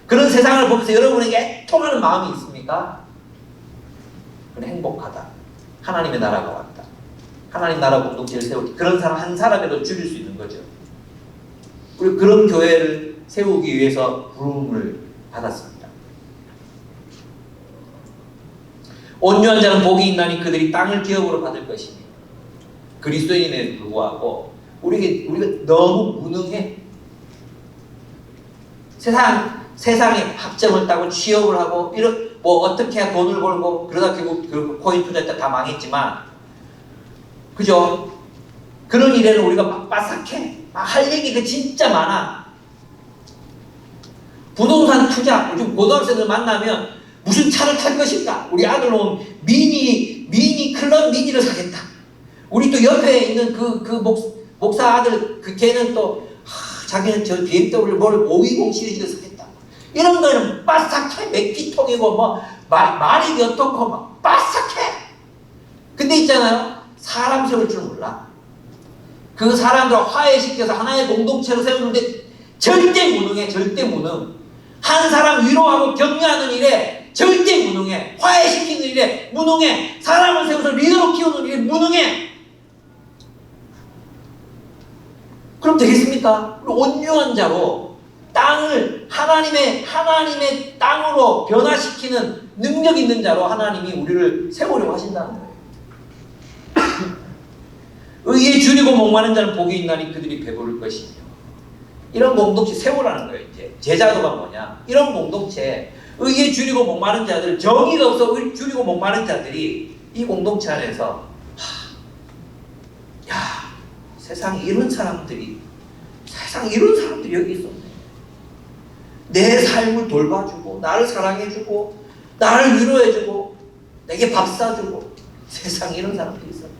그런 세상을 보면서 여러분에게 애통하는 마음이 있습니까? 그건 행복하다. 하나님의 나라가 왔다. 하나님 나라 공동체를 세우기. 그런 사람 한 사람이라도 줄일 수 있는 거죠. 그리고 그런 교회를 세우기 위해서 부름을 받았습니다. 온유한 자는 복이 있나니 그들이 땅을 기업으로 받을 것이니. 그리스도인에 불구하고 우리가 너무 무능해. 세상에 학점을 따고 취업을 하고 뭐 어떻게 해야 돈을 벌고 그러다 결국 그 코인 투자했다 다 망했지만, 그죠? 그런 일에는 우리가 막 빠삭해. 할 얘기가 진짜 많아. 부동산 투자, 요즘 고등학생들 만나면 무슨 차를 탈 것인가? 우리 아들 놈 미니 클럽 미니를 사겠다. 우리 또 옆에 있는 그 목사 아들, 걔는 또 자기는 저 BMW 뭘 520 시리즈를 사겠다. 이런 거는 빠삭해. 맥기통이고 뭐 말이 어떻고 막 빠삭해. 근데 있잖아요, 사람 세울 줄 몰라. 그 사람들을 화해시켜서 하나의 공동체로 세우는데 절대 무능해. 절대 무능. 한 사람 위로하고 격려하는 일에 절대 무능해. 화해시키는 일에 무능해. 사람을 세워서 리더로 키우는 일에 무능해. 그럼 되겠습니까? 온유한 자로 땅을 하나님의 땅으로 변화시키는 능력 있는 자로 하나님이 우리를 세우려고 하신다는 거예요. 의에 줄이고 목마른 자는 복이 있나니 그들이 배부를 것이며. 이런 공동체 세우라는 거예요. 이제 제자도가 뭐냐, 이런 공동체, 의에 줄이고 목마른 자들, 정의가 없어 줄이고 목마른 자들이 이 공동체 안에서 세상에 이런 사람들이 여기 있었네. 내 삶을 돌봐주고 나를 사랑해주고 나를 위로해주고 내게 밥 사주고, 세상에 이런 사람들이 있었네.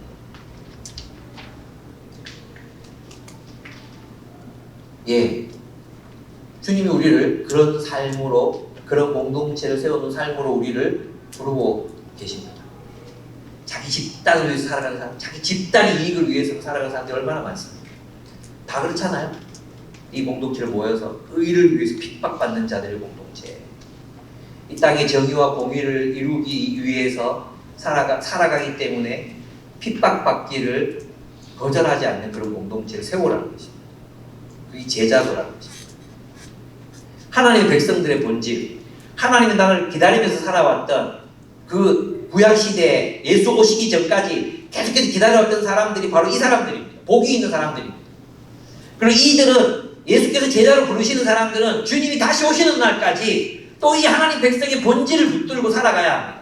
예, 주님이 우리를 그런 삶으로, 그런 공동체를 세우는 삶으로 우리를 부르고 계십니다. 자기 집단을 위해서 살아가는 사람, 자기 집단의 이익을 위해서 살아가는 사람들이 얼마나 많습니까? 다 그렇잖아요. 이 공동체를 모여서 의를 위해서 핍박받는 자들의 공동체, 이 땅의 정의와 공의를 이루기 위해서 살아가기 때문에 핍박받기를 거절하지 않는 그런 공동체를 세우라는 것입니다. 그게 제자도라는 것입니다. 하나님의 백성들의 본질, 하나님의 나라를 기다리면서 살아왔던 그 구약시대에 예수 오시기 전까지 계속해서 기다려왔던 사람들이 바로 이 사람들입니다. 복이 있는 사람들입니다. 그리고 이들은, 예수께서 제자로 부르시는 사람들은 주님이 다시 오시는 날까지 또 이 하나님 백성의 본질을 붙들고 살아가야 합니다.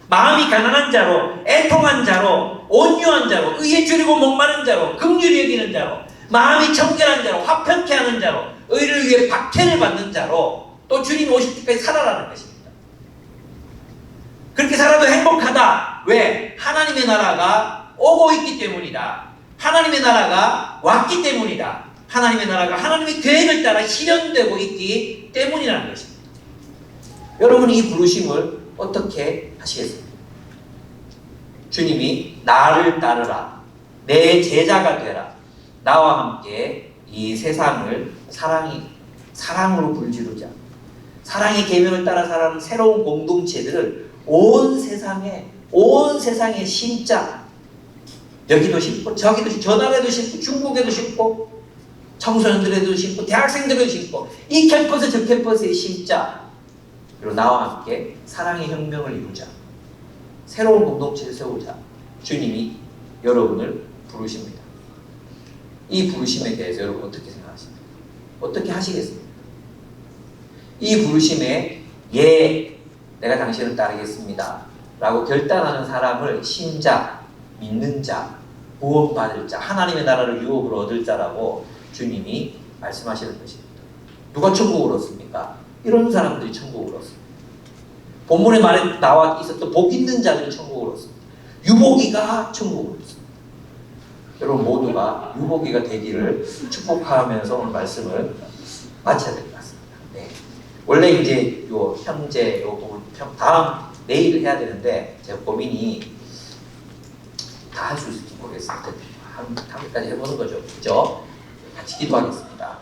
마음이 가난한 자로, 애통한 자로, 온유한 자로, 의에 줄이고 목마른 자로, 긍휼히 여기는 자로, 마음이 청결한 자로, 화평케 하는 자로, 의를 위해 박해를 받는 자로 또 주님이 오실 때까지 살아라는 것입니다. 그렇게 살아도 행복하다. 왜? 하나님의 나라가 오고 있기 때문이다. 하나님의 나라가 왔기 때문이다. 하나님의 나라가 하나님의 계획을 따라 실현되고 있기 때문이라는 것입니다. 여러분이 이 부르심을 어떻게 하시겠습니까? 주님이 나를 따르라, 내 제자가 되라, 나와 함께 이 세상을 사랑으로 불지르자. 사랑의 계명을 따라 살아가는 새로운 공동체들을 온 세상에 심자. 여기도 심고 저기도 심고 저 나라에도 심고 중국에도 심고 청소년들에도 심고 대학생들에도 심고 이 캠퍼스 저 캠퍼스에 심자. 그리고 나와 함께 사랑의 혁명을 이루자. 새로운 공동체를 세우자. 주님이 여러분을 부르십니다. 이 부르심에 대해서 여러분 어떻게 생각하십니까? 어떻게 하시겠습니까? 이 부르심에 내가 당신을 따르겠습니다 라고 결단하는 사람을 신자, 믿는 자, 구원받을 자, 하나님의 나라를 유업으로 얻을 자라고 주님이 말씀하시는 것입니다. 누가 천국을 얻습니까? 이런 사람들이 천국을 얻습니다. 본문에 말에 나와 있었던 복 있는 자들이 천국을 얻습니다. 유복이가 천국을 얻습니다. 여러분 모두가 유복이가 되기를 축복하면서 오늘 말씀을 마쳐야 될 것 같습니다. 네. 원래 이제 요 형제 요 부분 다음 내일 해야 되는데 제가 고민이 다 할 수 있을지 모르겠습니다. 한 3일까지 해보는 거죠. 그죠? 같이 기도하겠습니다.